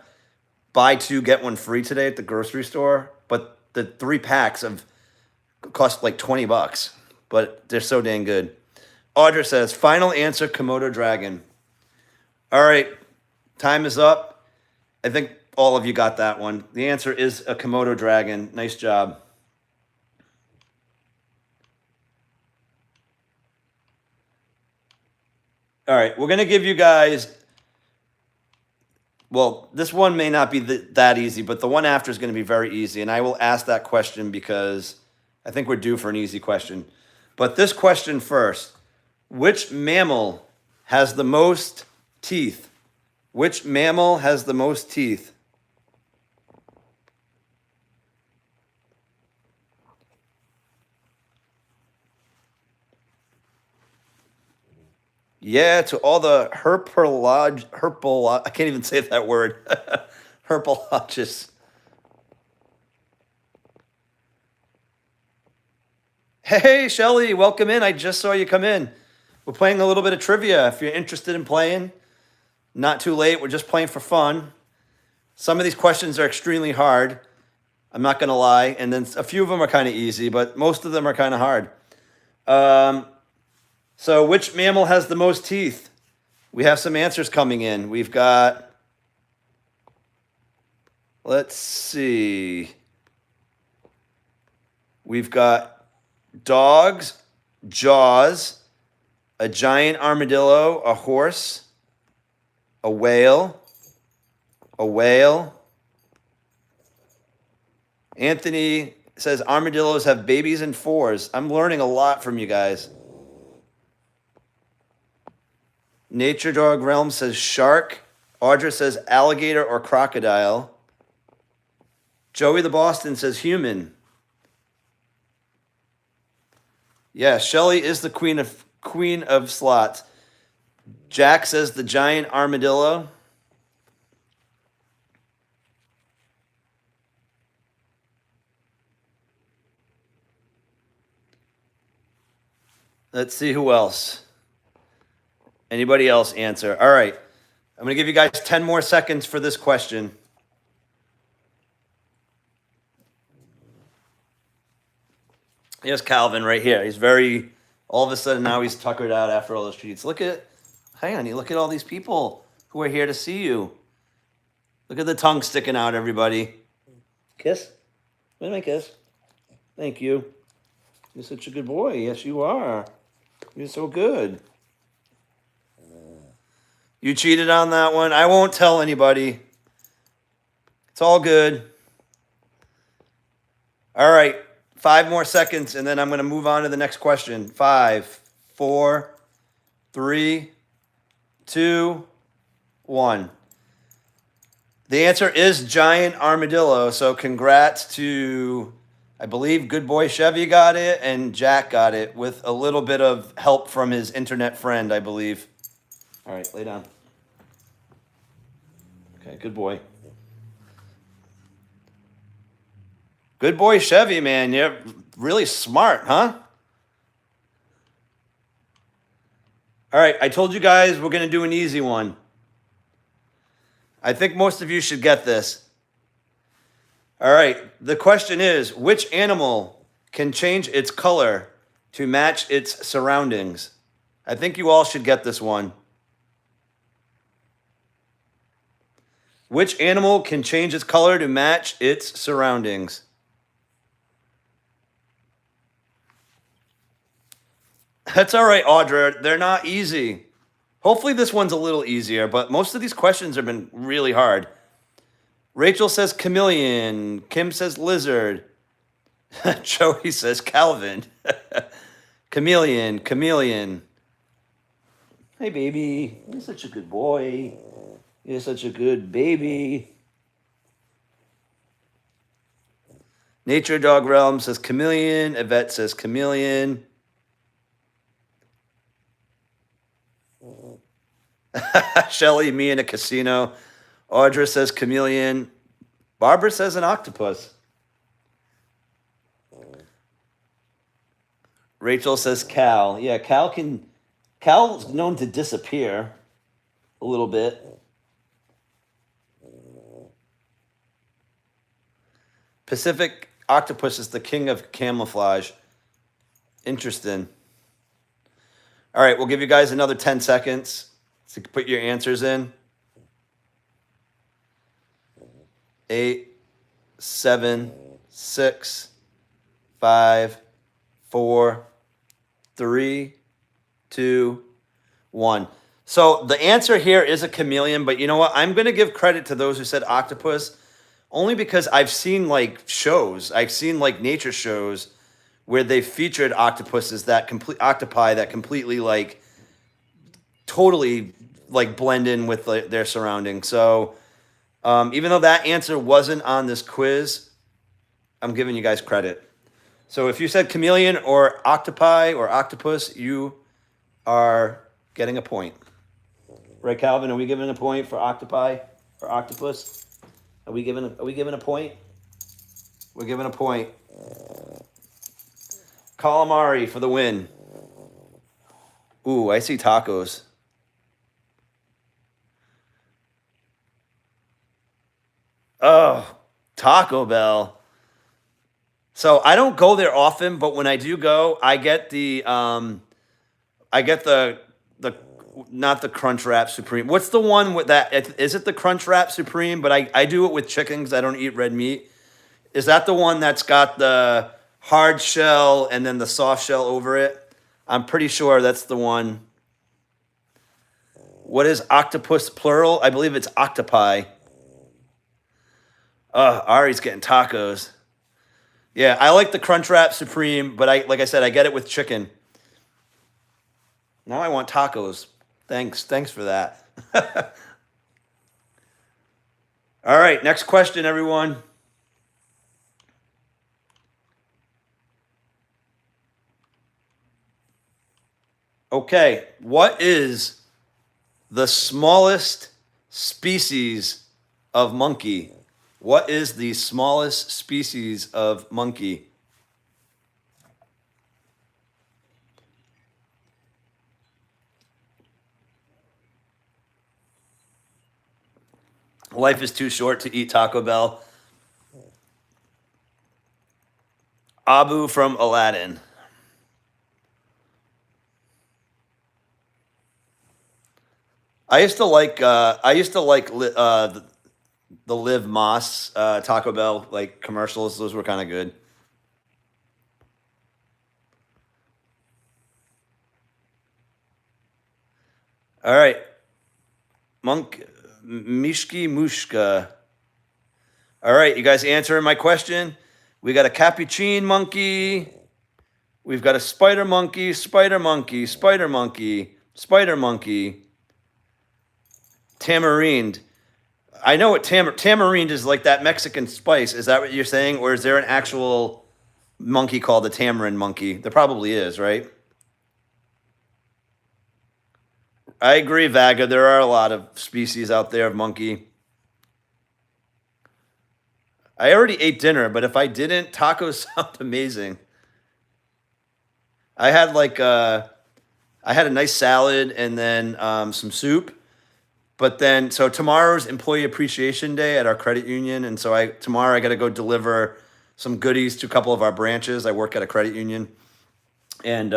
buy 2, get 1 free today at the grocery store, but the 3 packs cost like $20, but they're so dang good. Audra says, final answer, Komodo dragon. All right, time is up. I think all of you got that one. The answer is a Komodo dragon. Nice job. All right, we're going to give you guys, well, this one may not be that easy, but the one after is going to be very easy. And I will ask that question because I think we're due for an easy question. But this question first, which mammal has the most teeth? Which mammal has the most teeth? Yeah, to all the I can't even say that word. Herpetologists. Hey, Shelly, welcome in. I just saw you come in. We're playing a little bit of trivia. If you're interested in playing, not too late. We're just playing for fun. Some of these questions are extremely hard. I'm not going to lie. And then a few of them are kind of easy, but most of them are kind of hard. So which mammal has the most teeth? We have some answers coming in. We've got Let's see. We've got dogs, Jaws, a giant armadillo, a horse, a whale, a whale. Anthony says armadillos have babies in fours. I'm learning a lot from you guys. Nature Dog Realm says shark. Audra says alligator or crocodile. Joey the Boston says human. Yeah, Shelly is the queen of slots. Jack says the giant armadillo. Let's see who else. Anybody else answer? All right. I'm going to give you guys 10 more seconds for this question. Here's Calvin right here. He's very, all of a sudden now he's tuckered out after all those treats. Hang on, you look at all these people who are here to see you. Look at the tongue sticking out, everybody. Kiss? Where's my kiss? Thank you. You're such a good boy. Yes, you are. You're so good. You cheated on that one. I won't tell anybody. It's all good. All right. 5 more seconds, and then I'm going to move on to the next question. 5, 4, 3, 2, 1. The answer is giant armadillo. So congrats to, I believe, good boy Chevy got it, and Jack got it with a little bit of help from his internet friend, I believe. All right, lay down. Okay, good boy. Good boy, Chevy, man. You're really smart, huh? All right, I told you guys we're going to do an easy one. I think most of you should get this. All right, the question is, which animal can change its color to match its surroundings? I think you all should get this one. Which animal can change its color to match its surroundings? That's all right, Audra. They're not easy. Hopefully this one's a little easier, but most of these questions have been really hard. Rachel says chameleon. Kim says lizard. Joey says Calvin. Chameleon, chameleon. Hey, baby. You're such a good boy. You're such a good baby. Nature Dog Realm says chameleon. Yvette says chameleon. Shelly, me in a casino. Audra says chameleon. Barbara says an octopus. Rachel says Cal. Yeah, Cal's known to disappear a little bit. Pacific octopus is the king of camouflage. Interesting. All right, we'll give you guys another 10 seconds to put your answers in. 8, 7, 6, 5, 4, 3, 2, 1. So the answer here is a chameleon, but you know what? I'm going to give credit to those who said octopus, only because I've seen like shows. I've seen like nature shows where they featured octopuses octopi that completely like totally like blend in with their surroundings. So even though that answer wasn't on this quiz, I'm giving you guys credit. So if you said chameleon or octopi or octopus, you are getting a point. Right, Calvin? Are we giving a point for octopi or octopus? Are we giving a point? We're giving a point. Calamari for the win. Ooh, I see tacos. Oh, Taco Bell. So I don't go there often, but when I do go, I get the not the Crunch Wrap Supreme. What's the one with that? Is it the Crunch Wrap Supreme? But I do it with chicken because I don't eat red meat. Is that the one that's got the hard shell and then the soft shell over it? I'm pretty sure that's the one. What is octopus plural? I believe it's octopi. Ari's getting tacos. Yeah, I like the Crunch Wrap Supreme, but like I said, I get it with chicken. Now I want tacos. Thanks for that. All right, next question, everyone. Okay, what is the smallest species of monkey? What is the smallest species of monkey? Life is too short to eat Taco Bell. Abu from Aladdin. I used to like the Live Moss Taco Bell like commercials. Those were kind of good. All right, Mishki Mushka. All right, you guys answering my question? We got a capuchin monkey. We've got a spider monkey, spider monkey, spider monkey, spider monkey. Tamarind. I know what tamarind is, like that Mexican spice. Is that what you're saying? Or is there an actual monkey called the tamarind monkey? There probably is, right? I agree, Vaga. There are a lot of species out there of monkey. I already ate dinner, but if I didn't, tacos sound amazing. I had I had a nice salad and then some soup. But then, so tomorrow's Employee Appreciation Day at our credit union, and so tomorrow I got to go deliver some goodies to a couple of our branches. I work at a credit union, and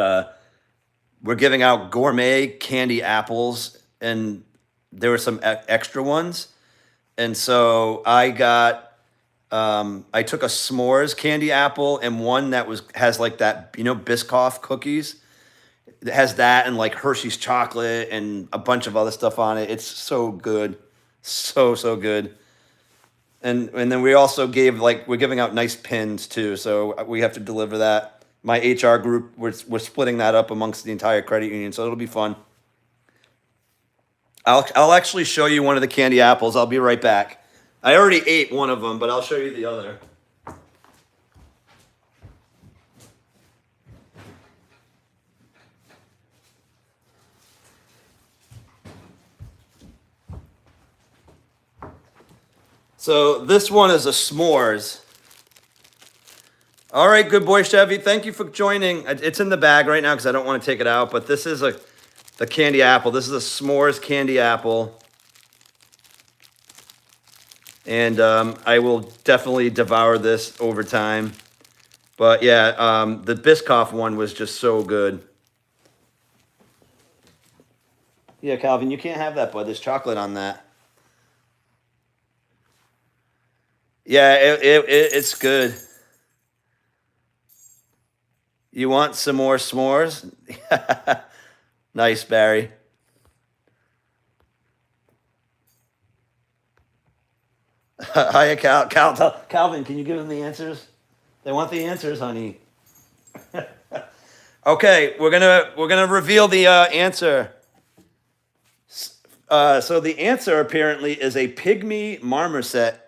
we're giving out gourmet candy apples, and there were some extra ones, and so I took a s'mores candy apple and one that has like that, Biscoff cookies. It has that and like Hershey's chocolate and a bunch of other stuff on it. It's so good. So good. And then we also we're giving out nice pins too. So we have to deliver that. My HR group, we're splitting that up amongst the entire credit union. So it'll be fun. I'll actually show you one of the candy apples. I'll be right back. I already ate one of them, but I'll show you the other. So this one is a s'mores. All right, good boy, Chevy. Thank you for joining. It's in the bag right now because I don't want to take it out, but this is the candy apple. This is a s'mores candy apple. And I will definitely devour this over time. But yeah, the Biscoff one was just so good. Yeah, Calvin, you can't have that, bud. There's chocolate on that. Yeah, it's good. You want some more s'mores? Nice, Barry. Hiya, Calvin, can you give them the answers? They want the answers, honey. Okay, we're gonna reveal the answer. So the answer apparently is a pygmy marmoset.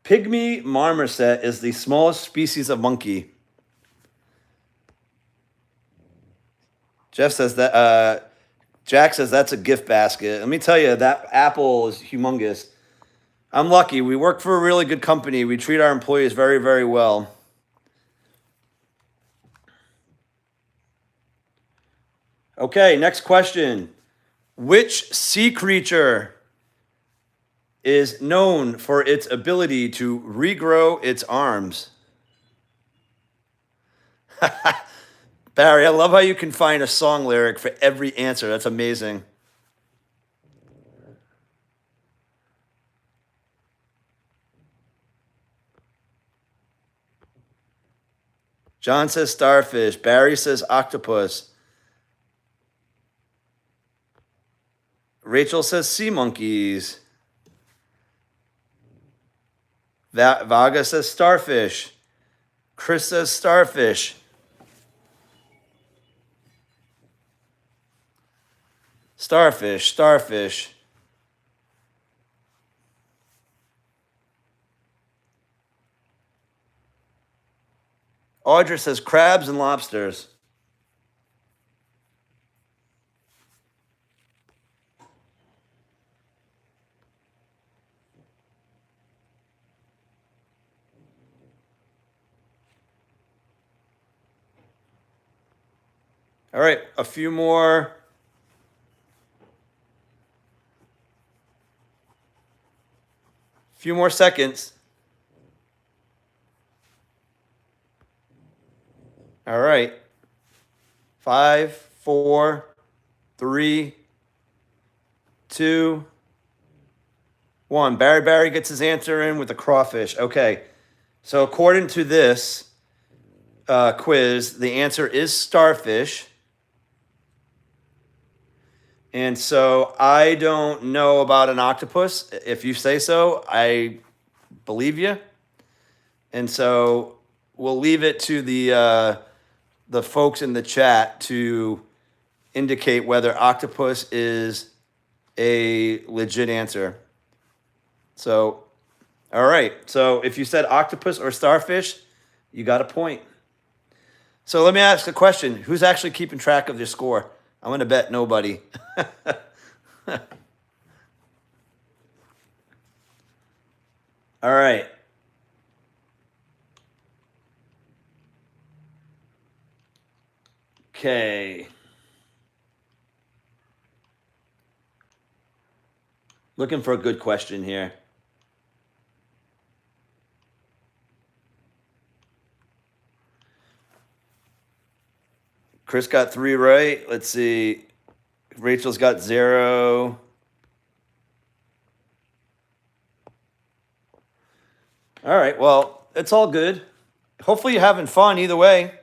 Pygmy marmoset is the smallest species of monkey. Jeff says that. Jack says that's a gift basket. Let me tell you, that apple is humongous. I'm lucky. We work for a really good company. We treat our employees very, very well. Okay, next question. Which sea creature is known for its ability to regrow its arms? Barry, I love how you can find a song lyric for every answer. That's amazing. John says starfish. Barry says octopus. Rachel says sea monkeys. Vaga says starfish. Chris says starfish. Starfish, starfish. Audra says crabs and lobsters. All right, a few more. Few more seconds. All right. 5, 4, 3, 2, 1. Barry gets his answer in with the crawfish. Okay. So according to this quiz, the answer is starfish. And so I don't know about an octopus. If you say so, I believe you. And so we'll leave it to the folks in the chat to indicate whether octopus is a legit answer. So, all right. So if you said octopus or starfish, you got a point. So let me ask a question. Who's actually keeping track of your score? I'm going to bet nobody. All right. Okay. Looking for a good question here. Chris got 3 right. Let's see. Rachel's got 0. All right. Well, it's all good. Hopefully you're having fun either way.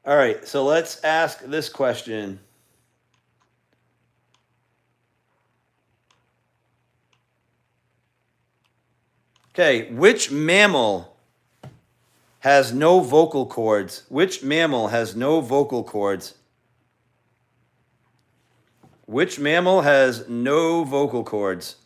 All right. So let's ask this question. Okay. Which mammal has no vocal cords? Which mammal has no vocal cords? Which mammal has no vocal cords?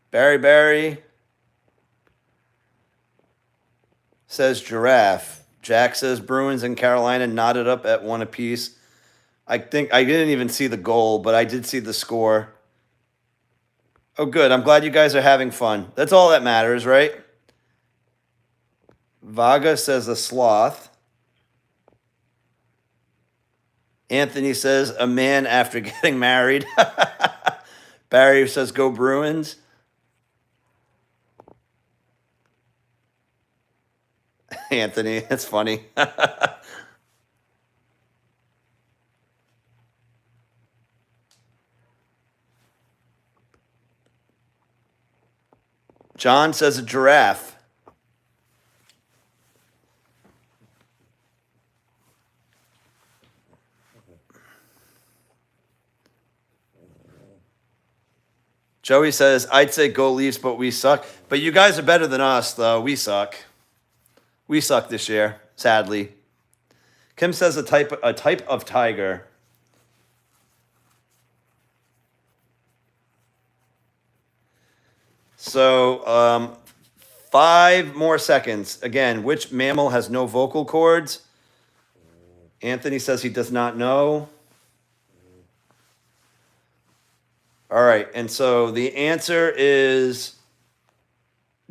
Barry says giraffe. Jack says Bruins and Carolina knotted up at 1 apiece. I think I didn't even see the goal, but I did see the score. Oh, good. I'm glad you guys are having fun. That's all that matters, right? Vaga says a sloth. Anthony says a man after getting married. Barry says go Bruins. Anthony, it's funny. John says a giraffe. Joey says, I'd say go Leafs, but we suck. But you guys are better than us, though. We suck. We suck this year, sadly. Kim says a type of tiger. So 5 more seconds. Again, which mammal has no vocal cords? Anthony says he does not know. All right, and so the answer is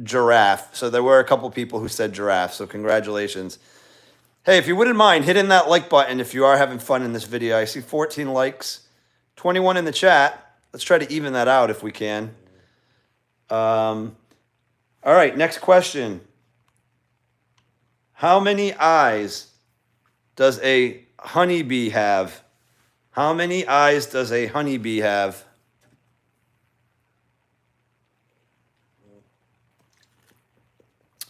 giraffe. So there were a couple people who said giraffe. So congratulations. Hey, if you wouldn't mind hitting that like button if you are having fun in this video. I see 14 likes, 21 in the chat. Let's try to even that out if we can. All right, next question. How many eyes does a honeybee have? How many eyes does a honeybee have?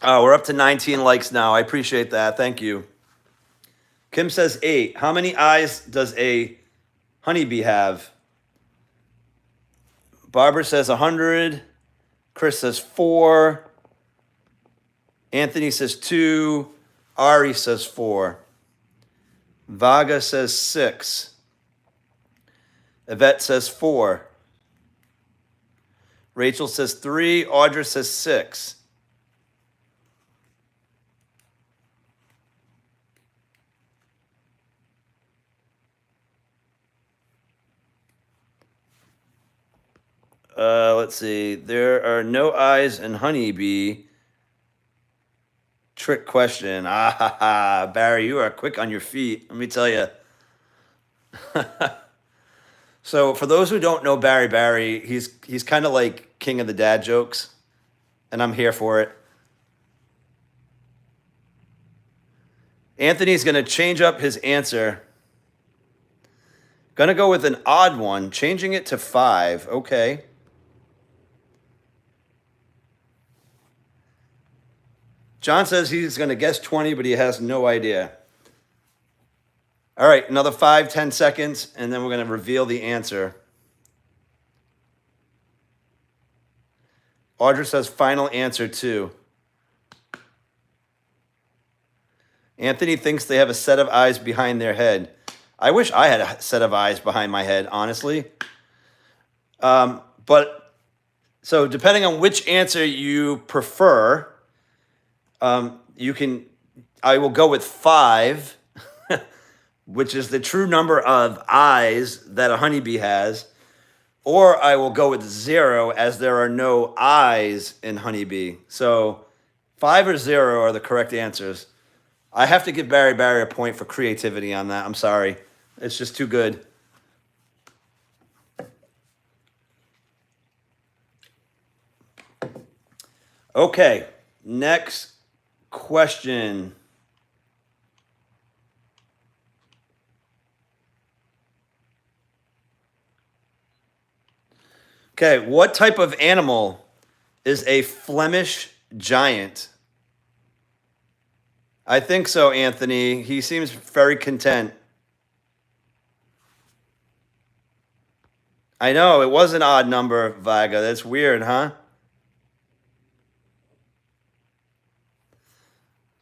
Oh, we're up to 19 likes now. I appreciate that. Thank you. Kim says 8. How many eyes does a honeybee have? Barbara says 100. Chris says 4. Anthony says 2. Ari says 4. Vaga says 6. Yvette says 4. Rachel says 3. Audra says 6. Let's see. There are no eyes in honeybee. Trick question. Ah, ha, ha. Barry, you are quick on your feet. Let me tell you. So for those who don't know Barry, he's kind of like king of the dad jokes, and I'm here for it. Anthony's going to change up his answer. Going to go with an odd one, changing it to 5. Okay. John says he's going to guess 20, but he has no idea. All right, another 5, 10 seconds, and then we're going to reveal the answer. Audra says final answer 2. Anthony thinks they have a set of eyes behind their head. I wish I had a set of eyes behind my head, honestly. But so depending on which answer you prefer, I will go with 5, which is the true number of eyes that a honeybee has, or I will go with 0 as there are no eyes in honeybee. So 5 or 0 are the correct answers. I have to give Barry a point for creativity on that. I'm sorry. It's just too good. Okay, next question. Okay, what type of animal is a Flemish giant? I think so, Anthony. He seems very content. I know, it was an odd number, Vaga. That's weird, huh?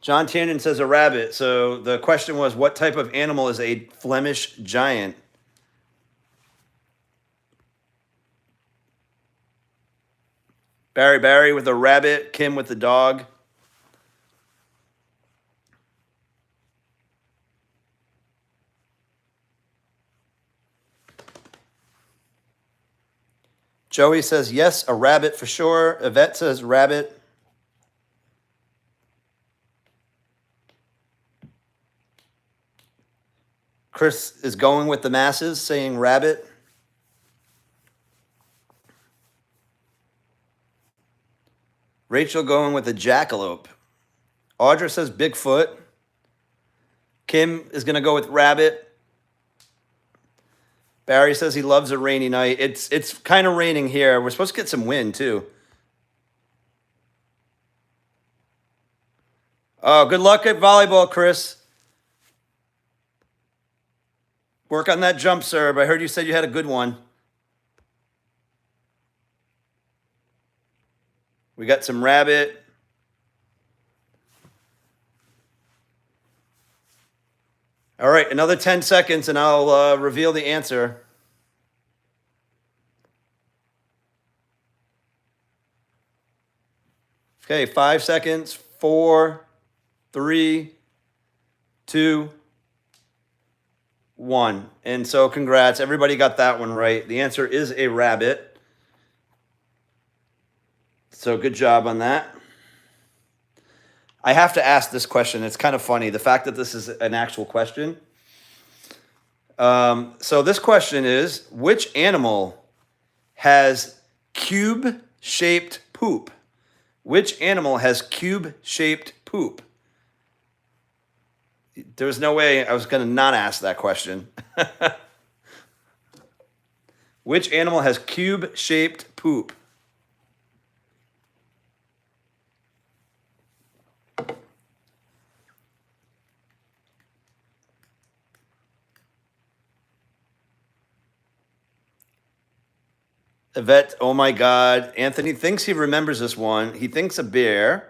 John Tannen says a rabbit. So the question was, what type of animal is a Flemish giant? Barry with a rabbit. Kim with the dog. Joey says, yes, a rabbit for sure. Yvette says rabbit. Chris is going with the masses, saying rabbit. Rachel going with a jackalope. Audra says Bigfoot. Kim is going to go with rabbit. Barry says he loves a rainy night. It's kind of raining here. We're supposed to get some wind, too. Oh, good luck at volleyball, Chris. Work on that jump serve. I heard you said you had a good one. We got some rabbit. All right, another 10 seconds and I'll reveal the answer. Okay, 5 seconds. 4, 3, 2, 1. And so congrats. Everybody got that one right. The answer is a rabbit. So good job on that. I have to ask this question. It's kind of funny. The fact that this is an actual question. So this question is, which animal has cube-shaped poop? Which animal has cube-shaped poop? There was no way I was going to not ask that question. Which animal has cube-shaped poop? Yvette, oh my God. Anthony thinks he remembers this one. He thinks a bear.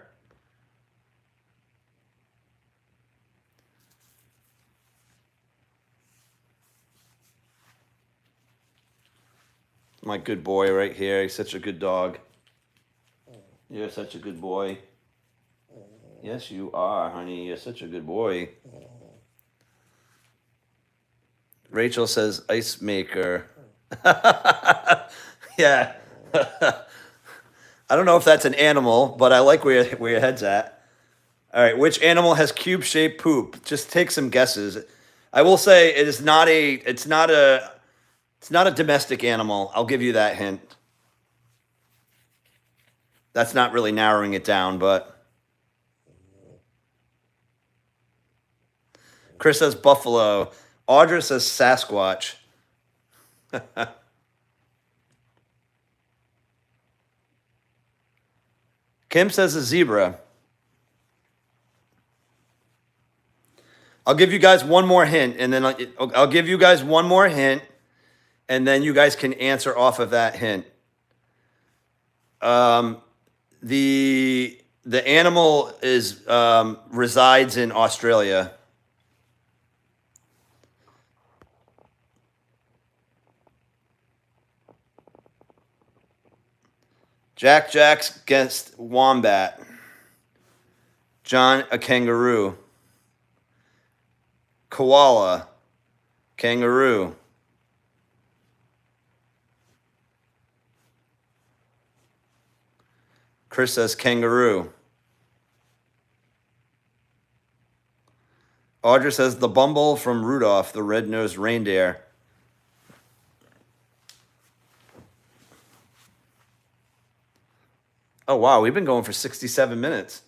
My good boy right here. He's such a good dog. You're such a good boy. Yes, you are, honey. You're such a good boy. Rachel says ice maker. Yeah. I don't know if that's an animal, but I like where your head's at. All right, which animal has cube-shaped poop? Just take some guesses. I will say it is not a it's not a domestic animal. I'll give you that hint. That's not really narrowing it down, but Chris says buffalo. Audra says Sasquatch. Kim says a zebra. I'll give you guys one more hint, and then I'll give you guys one more hint, and then you guys can answer off of that hint. The animal is resides in Australia. Jack's guessed wombat. John, a kangaroo. Koala. Kangaroo. Chris says kangaroo. Audra says the Bumble from Rudolph, the red-nosed reindeer. Oh, wow, we've been going for 67 minutes.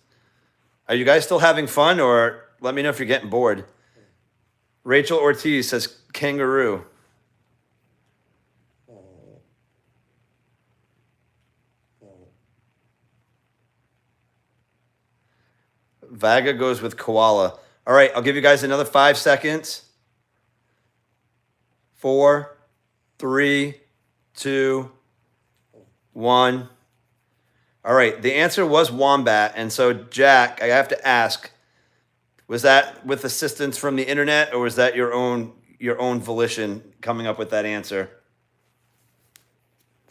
Are you guys still having fun, or let me know if you're getting bored? Rachel Ortiz says kangaroo. Vaga goes with koala. All right, I'll give you guys another 5 seconds. 4, 3, 2, 1. All right, the answer was wombat. And so, Jack, I have to ask, was that with assistance from the internet, or was that your own volition coming up with that answer?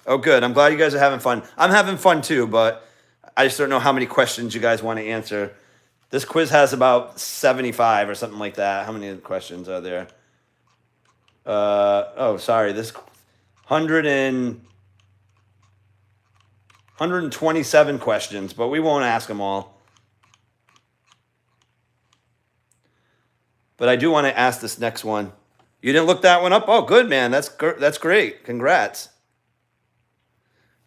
Oh, good. I'm glad you guys are having fun. I'm having fun too, but I just don't know how many questions you guys want to answer. This quiz has about 75 or something like that. How many questions are there? Oh, sorry. This 127 questions, but we won't ask them all. But I do want to ask this next one. You didn't look that one up? Oh, good, man. That's great. Congrats.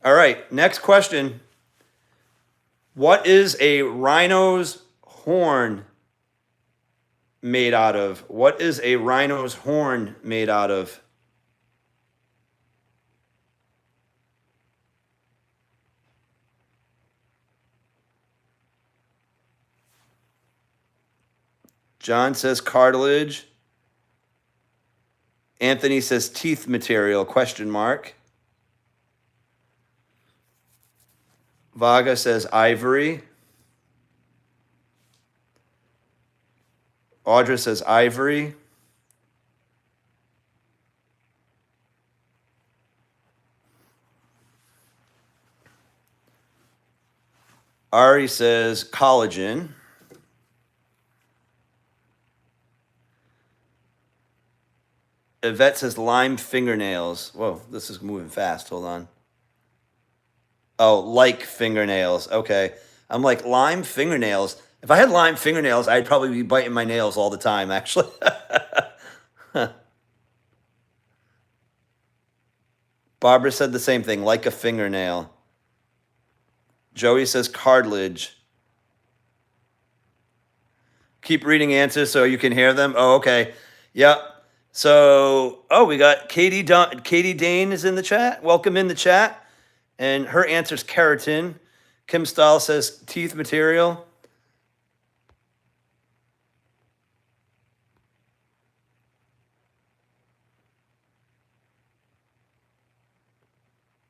All right, next question. What is a rhino's horn made out of? What is a rhino's horn made out of? John says cartilage. Anthony says teeth material, question mark. Vaga says ivory. Audra says ivory. Ari says collagen. Yvette says lime fingernails. Whoa, this is moving fast. Hold on. Oh, like fingernails. Okay. I'm like, lime fingernails. If I had lime fingernails, I'd probably be biting my nails all the time, actually. Barbara said the same thing, like a fingernail. Joey says cartilage. Keep reading answers so you can hear them. Oh, okay. Yep. So, we got Katie Dane is in the chat. Welcome in the chat. And her answer is keratin. Kim Stahl says teeth material.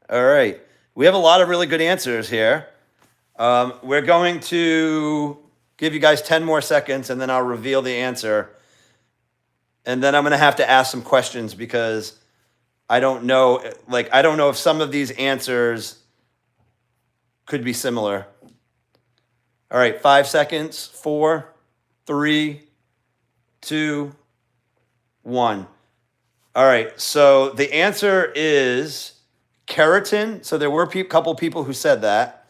All right. We have a lot of really good answers here. We're going to give you guys 10 more seconds, and then I'll reveal the answer. And then I'm going to have to ask some questions because I don't know, I don't know if some of these answers could be similar. All right, 5 seconds. 4, 3, 2, 1. All right, so the answer is keratin. So there were a couple people who said that,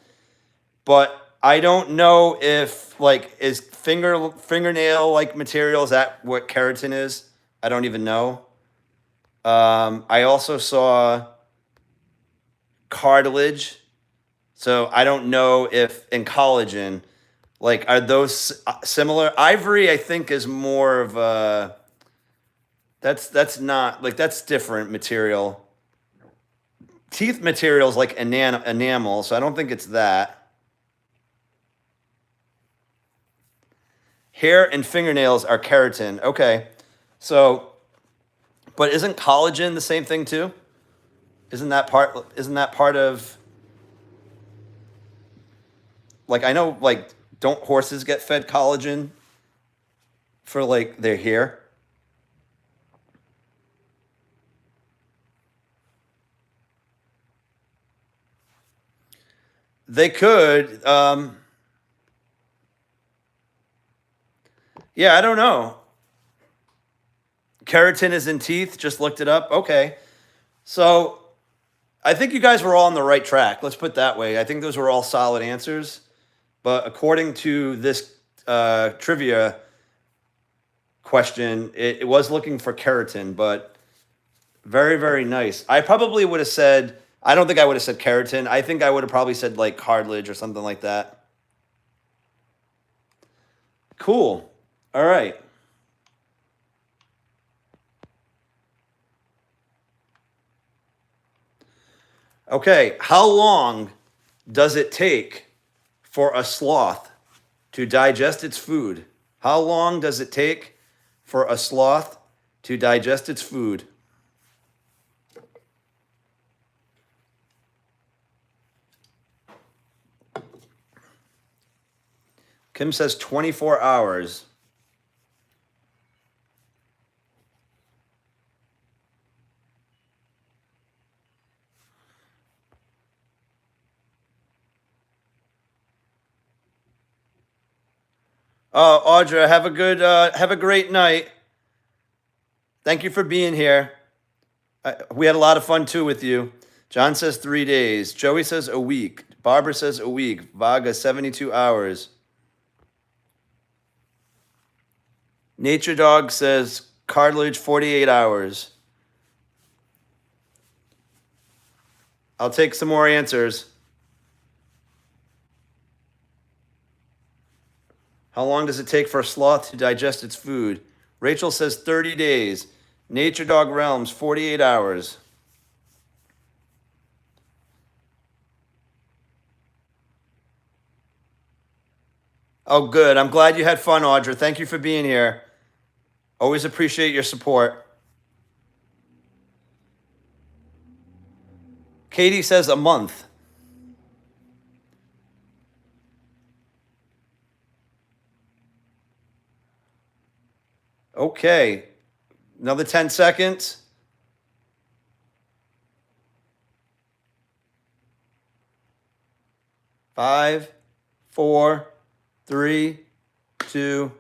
but I don't know if is fingernail like material, is that what keratin is? I don't even know. I also saw cartilage. So I don't know if in collagen, are those similar? Ivory, I think, is more of a, that's not, that's different material. Teeth material is like enamel, so I don't think it's that. Hair and fingernails are keratin. Okay. So, but isn't collagen the same thing too? Isn't that part of, I know, don't horses get fed collagen for their hair? They could. Yeah, I don't know. Keratin is in teeth. Just looked it up. Okay. So I think you guys were all on the right track. Let's put it that way. I think those were all solid answers. But according to this trivia question, it was looking for keratin, but very, very nice. I probably would have said, I don't think I would have said keratin. I think I would have probably said cartilage or something like that. Cool. All right. Okay, how long does it take for a sloth to digest its food? How long does it take for a sloth to digest its food? Kim says 24 hours. Audra, have a great night. Thank you for being here. We had a lot of fun too with you. John says 3 days. Joey says a week. Barbara says a week. Vaga, 72 hours. Nature Dog says cartilage, 48 hours. I'll take some more answers. How long does it take for a sloth to digest its food? Rachel says 30 days. Nature Dog Realms, 48 hours. Oh, good. I'm glad you had fun, Audra. Thank you for being here. Always appreciate your support. Katie says a month. Okay. Another 10 seconds. 5, 4, 3, 2,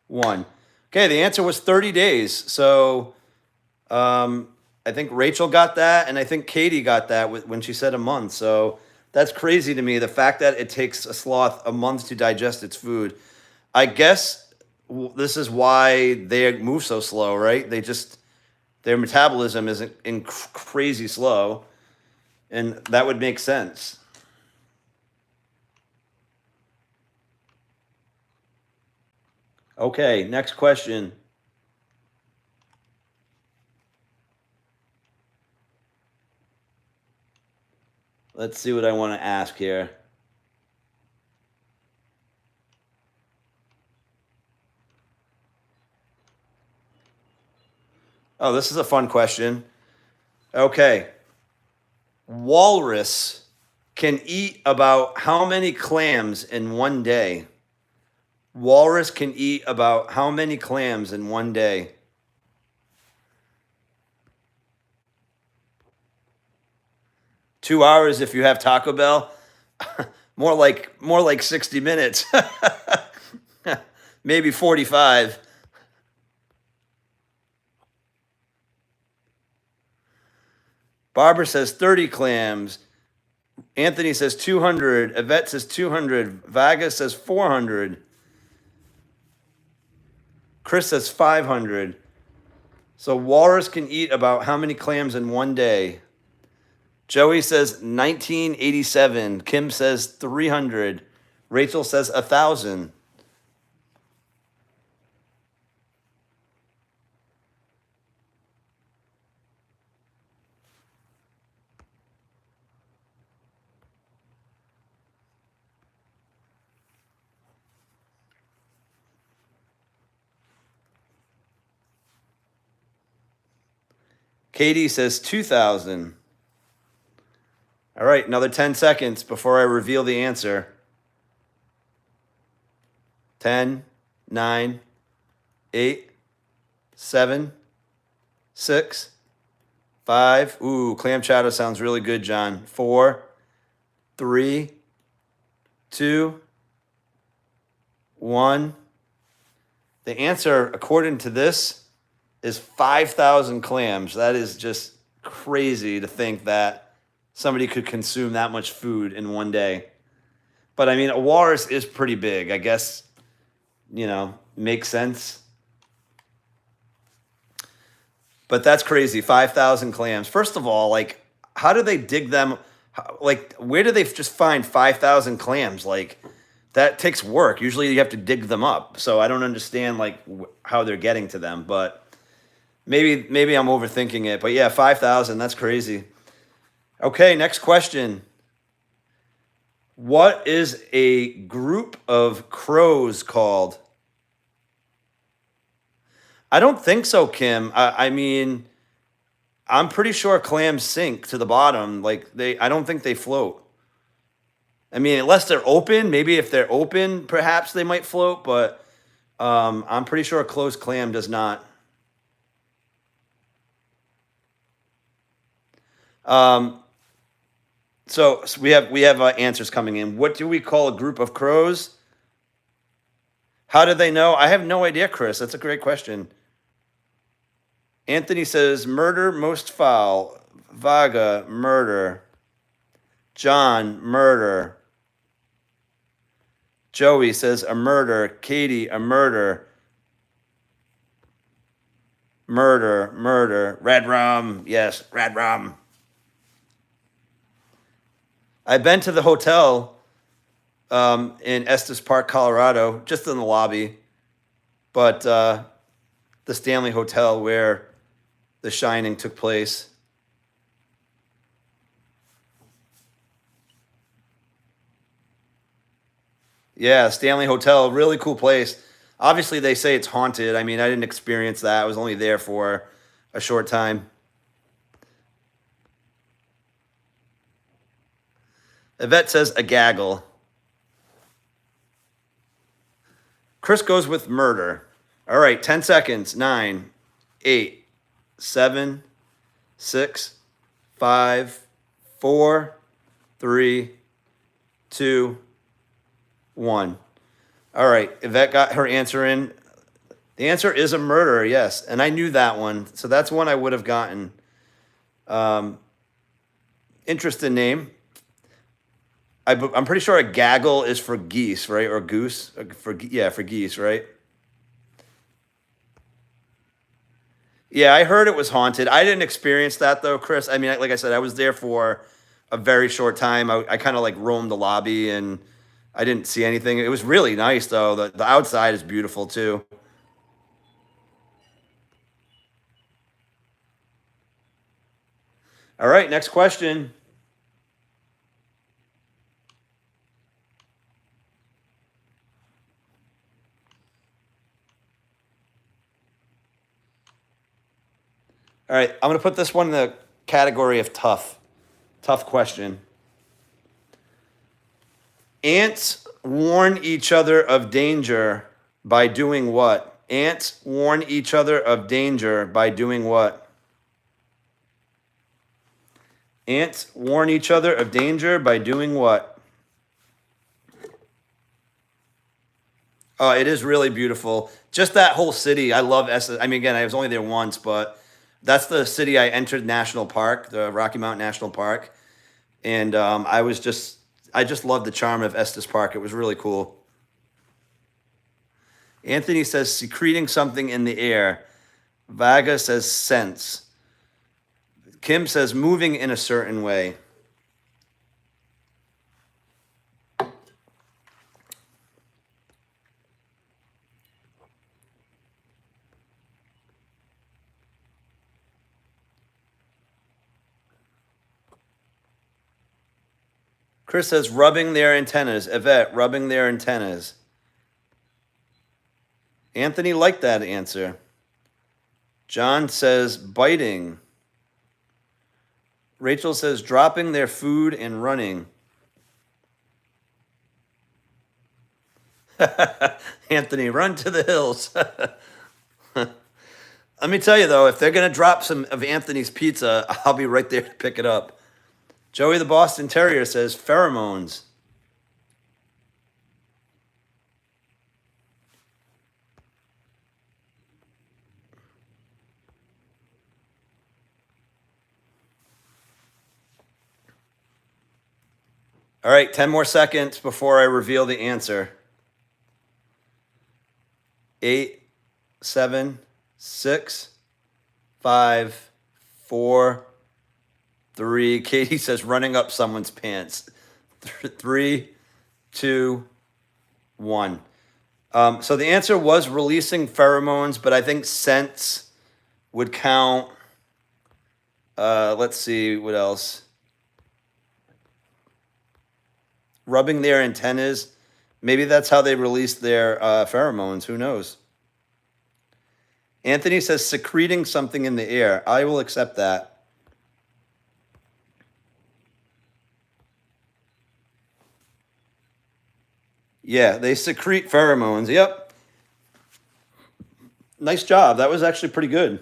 1. Okay, the answer was 30 days. So I think Rachel got that, and I think Katie got that when she said a month. So That's crazy to me. The fact that it takes a sloth a month to digest its food. I guess this is why they move so slow, right? Their metabolism isn't crazy slow, and that would make sense. Okay, next question. Let's see what I want to ask here. Oh, this is a fun question. Okay. Walrus can eat about how many clams in one day? Walrus can eat about how many clams in one day? $2 if you have Taco Bell. more like 60 minutes. Maybe 45. Barbara says 30 clams. Anthony says 200. Yvette says 200. Vaga says 400. Chris says 500. So walrus can eat about how many clams in one day? Joey says 1987. Kim says 300. Rachel says 1,000. Katie says 2,000. All right, another 10 seconds before I reveal the answer. 10, 9, 8, 7, 6, 5. Ooh, clam chowder sounds really good, John. 4, 3, 2, 1. The answer, according to this, is 5,000 clams. That is just crazy to think that somebody could consume that much food in one day. But I mean, a walrus is pretty big. I guess, makes sense. But that's crazy. 5,000 clams. First of all, like, how do they dig them? Like, where do they just find 5,000 clams? Like, that takes work. Usually you have to dig them up. So I don't understand, like, how they're getting to them. But maybe I'm overthinking it. But yeah, 5,000. That's crazy. Okay, next question. What is a group of crows called? I don't think so, Kim. I mean, I'm pretty sure clams sink to the bottom. Like I don't think they float. I mean, unless they're open, maybe if they're open, perhaps they might float. But I'm pretty sure a closed clam does not. So we have answers coming in. What do we call a group of crows? How do they know? I have no idea, Chris. That's a great question. Anthony says, murder most foul. Vaga, murder. John, murder. Joey says, a murder. Katie, a murder. Murder. Red rum. Yes, red rum. I've been to the hotel in Estes Park, Colorado, just in the lobby. But the Stanley Hotel where The Shining took place. Yeah, Stanley Hotel, really cool place. Obviously, they say it's haunted. I mean, I didn't experience that. I was only there for a short time. Yvette says a gaggle. Chris goes with murder. All right, 10 seconds. 9, 8, 7, 6, 5, 4, 3, 2, 1. All right, Yvette got her answer in. The answer is a murder, yes. And I knew that one. So that's one I would have gotten. Interesting name. I'm pretty sure a gaggle is for geese, right? Or goose. Yeah, for geese, right? Yeah, I heard it was haunted. I didn't experience that though, Chris. I mean, like I said, I was there for a very short time. I kind of like roamed the lobby and I didn't see anything. It was really nice though. The outside is beautiful too. All right, next question. All right, I'm going to put this one in the category of tough. Tough question. Ants warn each other of danger by doing what? Ants warn each other of danger by doing what? Ants warn each other of danger by doing what? Oh, it is really beautiful. Just that whole city. I love Estes. I mean, again, I was only there once, but that's the city I entered National Park, the Rocky Mountain National Park. And I just love the charm of Estes Park. It was really cool. Anthony says secreting something in the air. Vaga says sense. Kim says moving in a certain way. Chris says rubbing their antennas. Yvette, rubbing their antennas. Anthony liked that answer. John says biting. Rachel says dropping their food and running. Anthony, run to the hills. Let me tell you though, if they're gonna drop some of Anthony's pizza, I'll be right there to pick it up. Joey the Boston Terrier says pheromones. All right, 10 more seconds before I reveal the answer. 8, 7, 6, 5, 4, 3. Katie says running up someone's pants. 3, 2, 1. So the answer was releasing pheromones, but I think scents would count. Let's see what else. Rubbing their antennas. Maybe that's how they release their pheromones. Who knows? Anthony says secreting something in the air. I will accept that. Yeah, they secrete pheromones. Yep. Nice job. That was actually pretty good.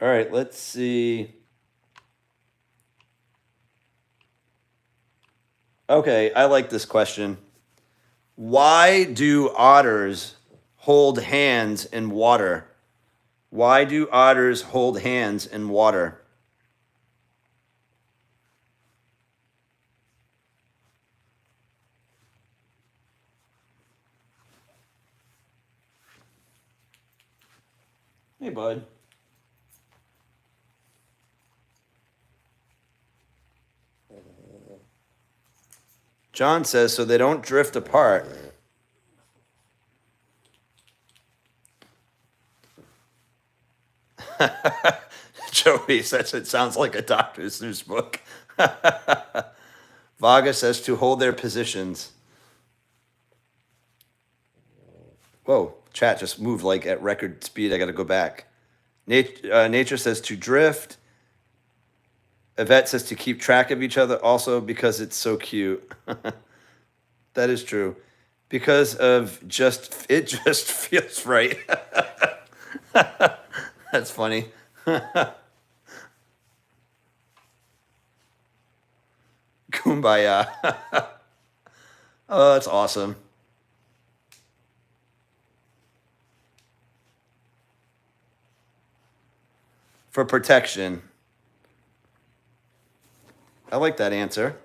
All right, let's see. Okay, I like this question. Why do otters hold hands in water? Why do otters hold hands in water? Hey, bud. John says so they don't drift apart. Joey says it sounds like a Dr. Seuss book. Vaga says to hold their positions. Whoa, chat just moved like at record speed. I got to go back. Nature says to drift. Yvette says to keep track of each other also because it's so cute. That is true. Because of it just feels right. That's funny. Kumbaya. Oh, that's awesome. For protection. I like that answer.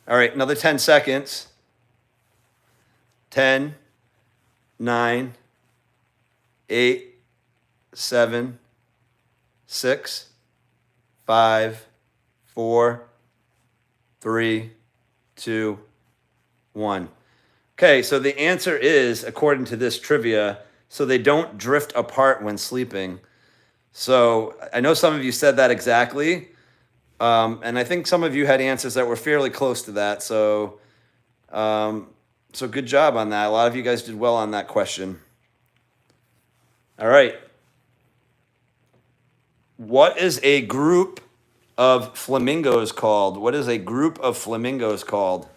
All right, another 10 seconds. 10, 9, 8, 7, 6, 5, 4, 3, 2, 1. Okay, so the answer is, according to this trivia, so they don't drift apart when sleeping. So I know some of you said that exactly. And I think some of you had answers that were fairly close to that. So, so good job on that. A lot of you guys did well on that question. All right. What is a group of flamingos called? What is a group of flamingos called?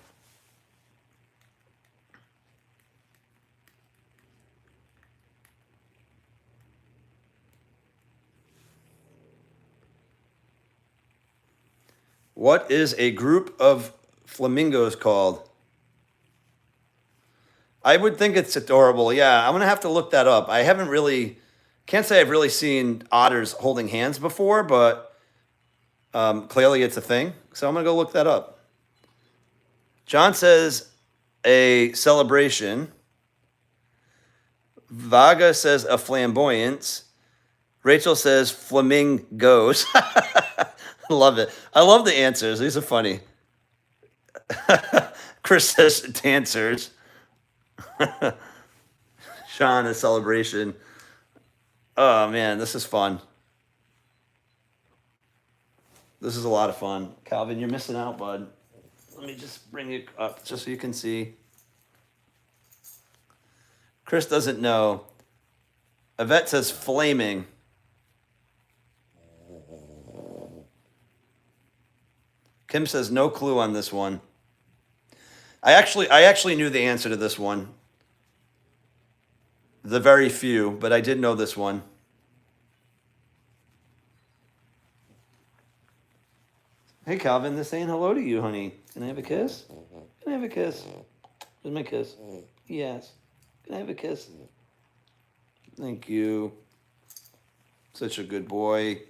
What is a group of flamingos called? I would think it's adorable. Yeah, I'm going to have to look that up. I haven't really, can't say I've really seen otters holding hands before, but clearly it's a thing. So I'm going to go look that up. John says a celebration. Vaga says a flamboyance. Rachel says flamingos. I love it. I love the answers. These are funny. Chris says dancers. Sean, a celebration. Oh, man, this is fun. This is a lot of fun. Calvin, you're missing out, bud. Let me just bring it up just so you can see. Chris doesn't know. Yvette says flaming. Kim says no clue on this one. I actually knew the answer to this one. The very few, but I did know this one. Hey, Calvin, they're saying hello to you, honey. Can I have a kiss? Can I have a kiss? Where's my kiss? Yes. Can I have a kiss? Thank you. Such a good boy.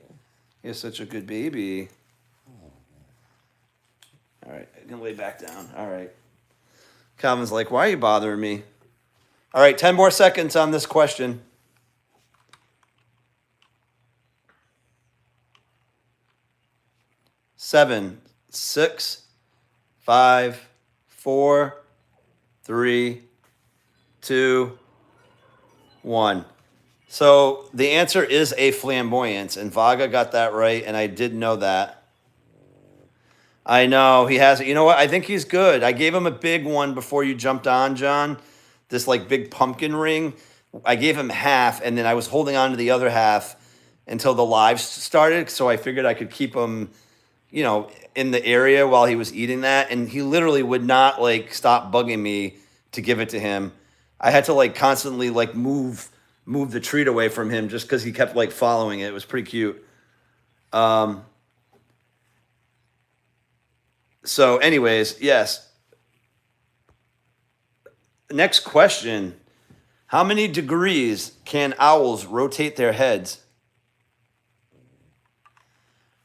You're such a good baby. All right, I can lay back down. All right. Calvin's like, why are you bothering me? All right, 10 more seconds on this question. Seven, 6, 5, 4, 3, 2, 1. So the answer is a flamboyance, and Vaga got that right, and I did know that. I know he has it. You know what? I think he's good. I gave him a big one before you jumped on, John. This like big pumpkin ring. I gave him half, and then I was holding on to the other half until the live started. So I figured I could keep him, you know, in the area while he was eating that. And he literally would not like stop bugging me to give it to him. I had to like constantly like move the treat away from him just because he kept like following it. It was pretty cute. So anyways, yes. Next question. How many degrees can owls rotate their heads?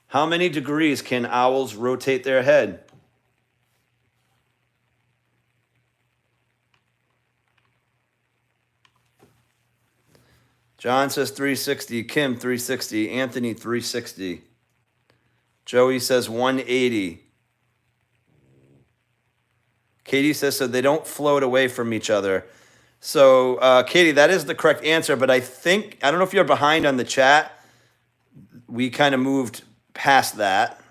How many degrees can owls rotate their head? John says 360. Kim, 360. Anthony, 360. Joey says 180. Katie says, so they don't float away from each other. So, Katie, that is the correct answer, but I don't know if you're behind on the chat. We kind of moved past that.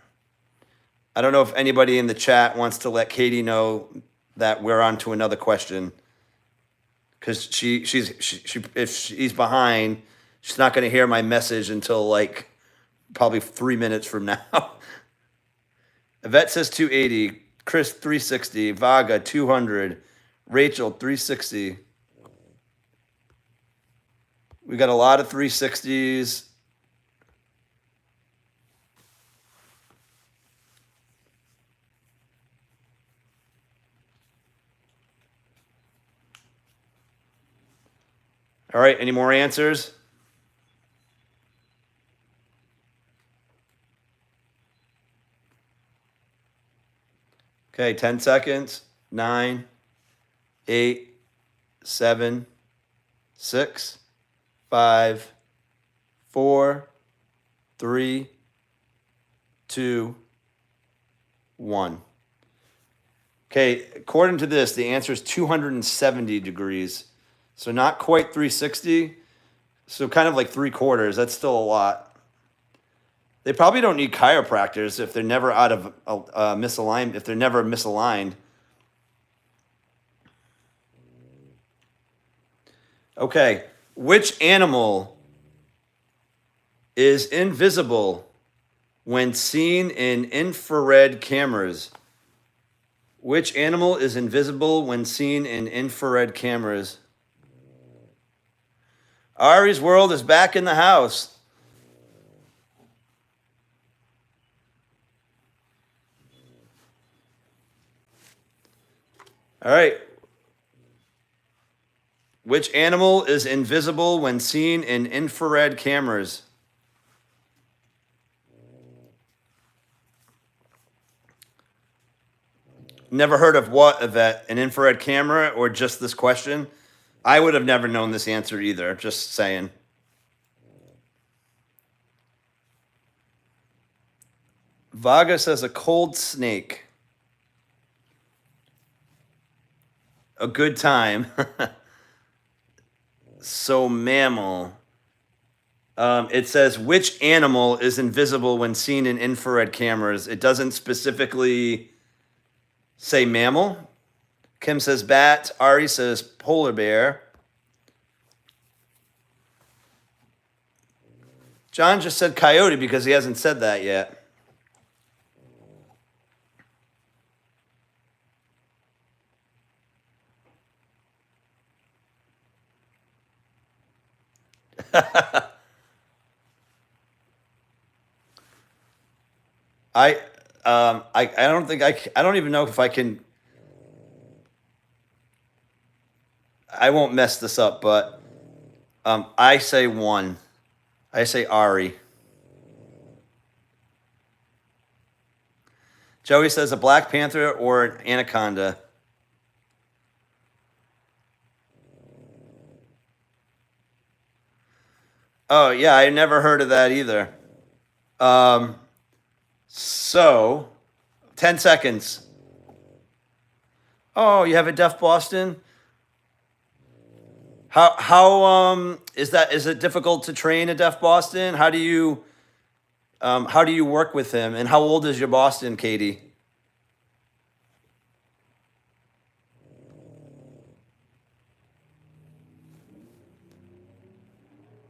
I don't know if anybody in the chat wants to let Katie know that we're on to another question. Because if she's behind, she's not going to hear my message until like probably 3 minutes from now. Yvette says 280. Chris 360, Vaga 200, Rachel 360. We got a lot of 360s. All right, any more answers? Okay, 10 seconds. 9, 8, 7, 6, 5, 4, 3, 2, 1. Okay, according to this, the answer is 270 degrees. So not quite 360. So kind of like 3/4. That's still a lot. They probably don't need chiropractors if they're never out of misaligned, if they're never misaligned. Okay, which animal is invisible when seen in infrared cameras? Which animal is invisible when seen in infrared cameras? Ari's world is back in the house. All right. Which animal is invisible when seen in infrared cameras? Never heard of what, Yvette? An infrared camera or just this question? I would have never known this answer either, just saying. Vaga says a cold snake. A good time. So mammal. It says which animal is invisible when seen in infrared cameras. It doesn't specifically say mammal. Kim says bat. Ari says polar bear. John just said coyote because he hasn't said that yet. I don't think I don't even know if I can. I won't mess this up, but I say one. I say Ari. Joey says a black panther or an anaconda. Oh yeah, I never heard of that either. So 10 seconds. Oh, you have a deaf Boston? How is that? Is it difficult to train a deaf Boston? How do you work with him? And how old is your Boston, Katie?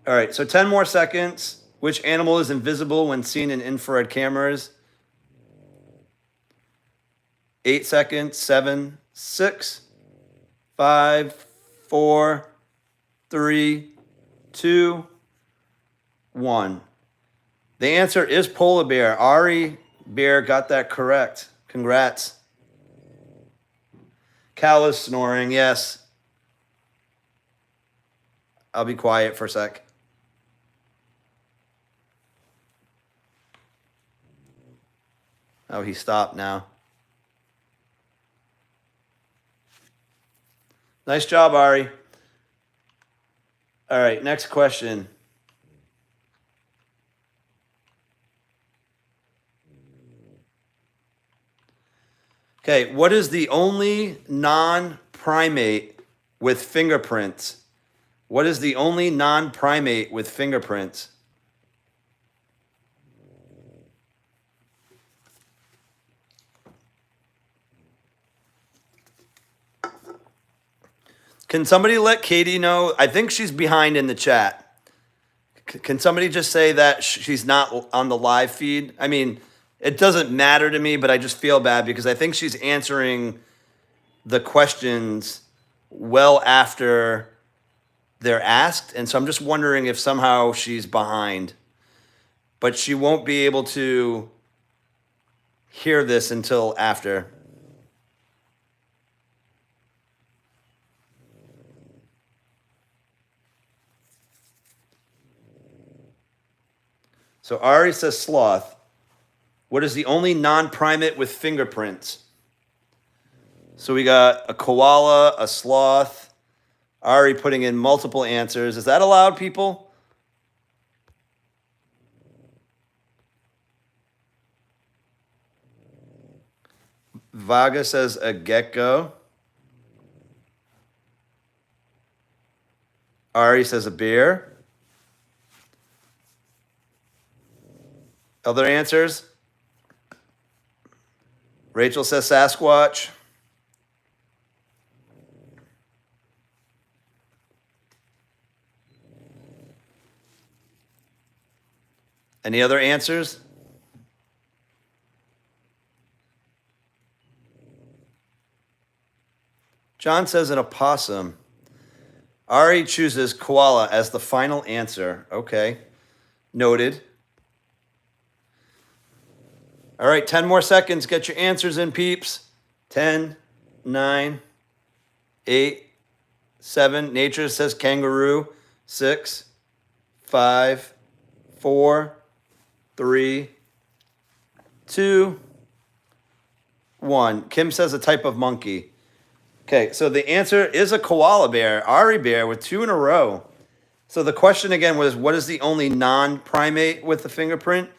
All right, so 10 more seconds. Which animal is invisible when seen in infrared cameras? 8 seconds. 7, 6, 5, 4, 3, 2, 1. The answer is polar bear. Ari Bear got that correct. Congrats. Cal is snoring, yes. I'll be quiet for a sec. Oh, he stopped now. Nice job, Ari. All right, next question. Okay, what is the only non-primate with fingerprints? What is the only non-primate with fingerprints? Can somebody let Katie know? I think she's behind in the chat. Can somebody just say that she's not on the live feed? I mean, it doesn't matter to me, but I just feel bad because I think she's answering the questions well after they're asked. And so I'm just wondering if somehow she's behind. But she won't be able to hear this until after. So Ari says sloth. What is the only non-primate with fingerprints? So we got a koala, a sloth. Ari putting in multiple answers. Is that allowed, people? Vaga says a gecko. Ari says a bear. Other answers? Rachel says Sasquatch. Any other answers? John says an opossum. Ari chooses koala as the final answer. Okay. Noted. All right, 10 more seconds. Get your answers in, peeps. 10, 9, 8, 7. Nature says kangaroo. 6, 5, 4, 3, 2, 1. Kim says a type of monkey. Okay, so the answer is a koala bear. Ari bear with 2 in a row. So the question again was, what is the only non-primate with the fingerprint?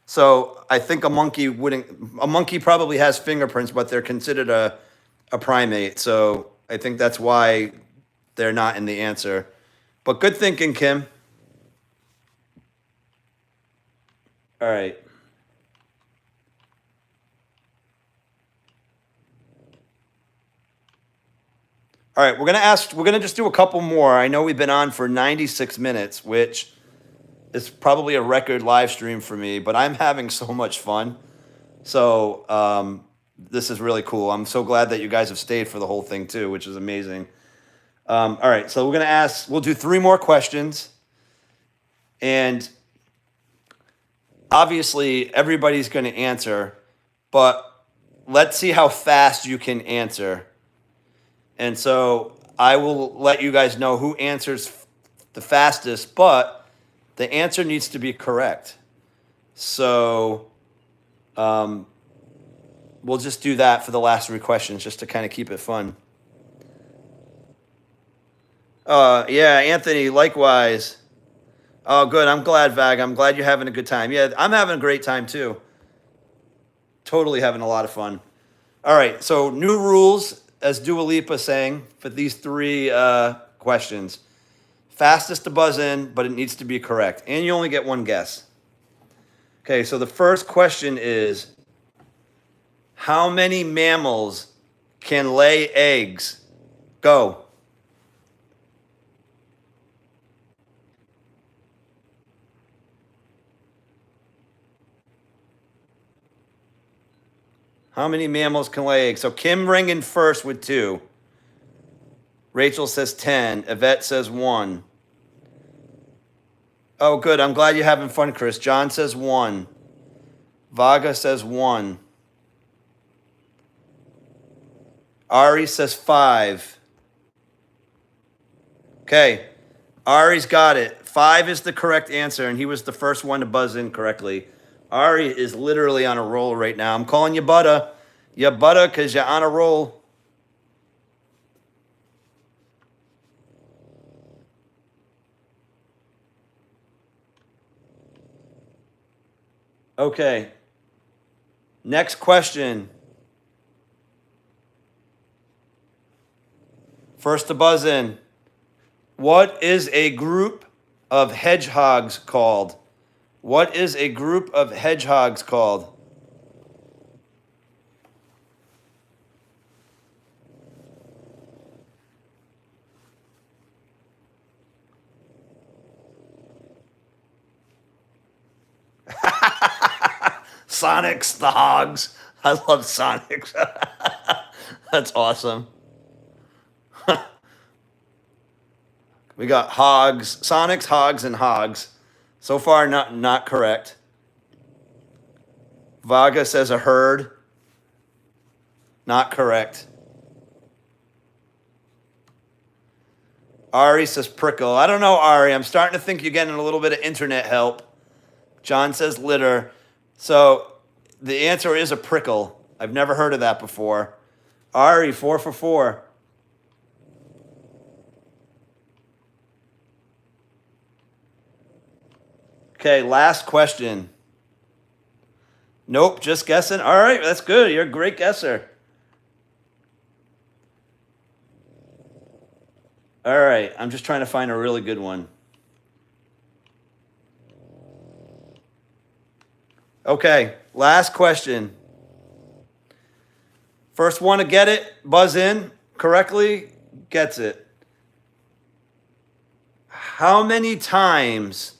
So I think a monkey wouldn't. A monkey probably has fingerprints, but they're considered a primate. So I think that's why they're not in the answer. But good thinking, Kim. All right. All right, we're gonna just do a couple more. I know we've been on for 96 minutes, which is probably a record live stream for me, but I'm having so much fun. So this is really cool. I'm so glad that you guys have stayed for the whole thing too, which is amazing. All right, so we'll do 3 more questions. And obviously everybody's gonna answer, but let's see how fast you can answer. And so I will let you guys know who answers the fastest, but the answer needs to be correct. So we'll just do that for the last 3 questions just to kind of keep it fun. Yeah, Anthony, likewise. Oh, good. I'm glad, Vag. I'm glad you're having a good time. Yeah, I'm having a great time too. Totally having a lot of fun. All right, so new rules, as Dua Lipa saying, for these 3 questions. Fastest to buzz in, but it needs to be correct. And you only get 1 guess. Okay, so the first question is, how many mammals can lay eggs? Go. How many mammals can lay eggs? So Kim ringing first with 2. Rachel says 10. Yvette says 1. Oh, good. I'm glad you're having fun, Chris. John says 1. Vaga says 1. Ari says 5. Okay. Ari's got it. 5 is the correct answer, and he was the first one to buzz in correctly. Ari is literally on a roll right now. I'm calling you butter. You butter because you're on a roll. Okay. Next question. First to buzz in. What is a group of hedgehogs called? What is a group of hedgehogs called? Sonics, the hogs. I love Sonics. That's awesome. We got hogs, Sonics, hogs, and hogs. So far, not correct. Vaga says a herd. Not correct. Ari says prickle. I don't know, Ari. I'm starting to think you're getting a little bit of internet help. John says litter. So the answer is a prickle. I've never heard of that before. Ari, 4 for 4. Okay, last question. Nope, just guessing. All right, that's good. You're a great guesser. All right, I'm just trying to find a really good one. Okay, last question. First one to get it, buzz in correctly, gets it. How many times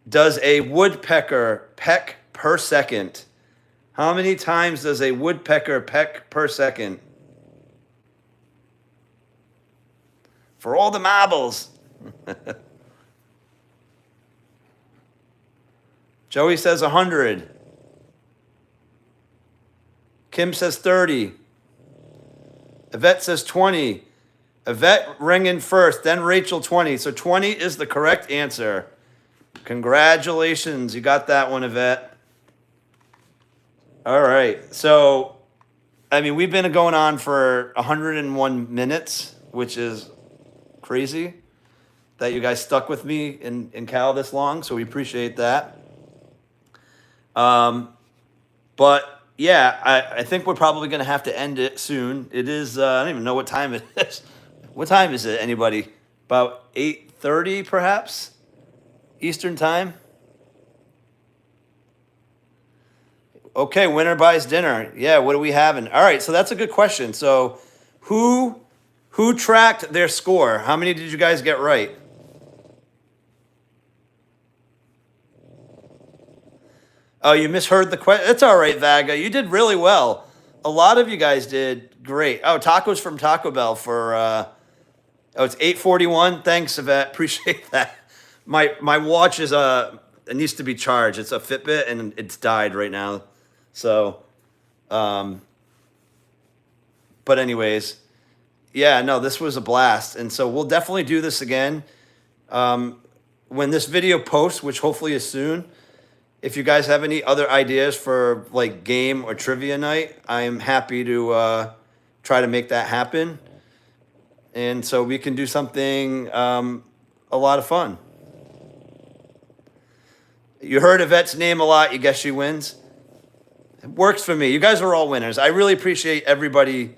does a woodpecker peck per second? How many times does a woodpecker peck per second? For all the marbles. Joey says 100. Kim says 30. Yvette says 20. Yvette ringing first, then Rachel 20. So 20 is the correct answer. Congratulations. You got that one, Yvette. All right. So, I mean, we've been going on for 101 minutes, which is crazy that you guys stuck with me in Cal this long. So we appreciate that. But yeah, I think we're probably going to have to end it soon. It is, I don't even know what time it is. What time is it, anybody? About 8:30 perhaps? Eastern time? Okay, winner buys dinner. Yeah, what are we having? All right, so that's a good question. So who tracked their score? How many did you guys get right? Oh, you misheard the question. It's all right, Vaga. You did really well. A lot of you guys did great. Oh, tacos from Taco Bell for it's 8:41. Thanks, Yvette. Appreciate that. My watch is it needs to be charged. It's a Fitbit and it's died right now. So but anyways, yeah, no, this was a blast. And so we'll definitely do this again. When this video posts, which hopefully is soon, if you guys have any other ideas for like game or trivia night, I am happy to try to make that happen. And so we can do something a lot of fun. You heard Yvette's name a lot. You guess she wins. It works for me. You guys are all winners. I really appreciate everybody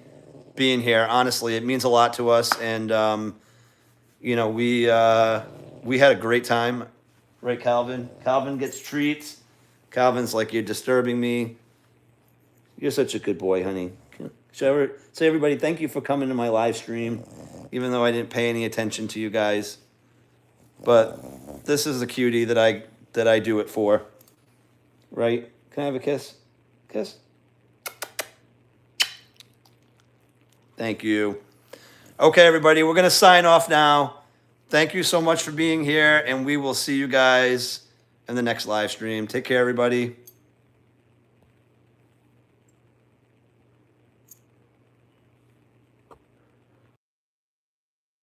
being here. Honestly, it means a lot to us. And, you know, we had a great time. Right, Calvin? Calvin gets treats. Calvin's like, you're disturbing me. You're such a good boy, honey. Say, everybody, thank you for coming to my live stream, even though I didn't pay any attention to you guys. But this is the cutie that I do it for. Right? Can I have a kiss? Kiss? Thank you. Okay, everybody, we're going to sign off now. Thank you so much for being here, and we will see you guys in the next live stream. Take care, everybody.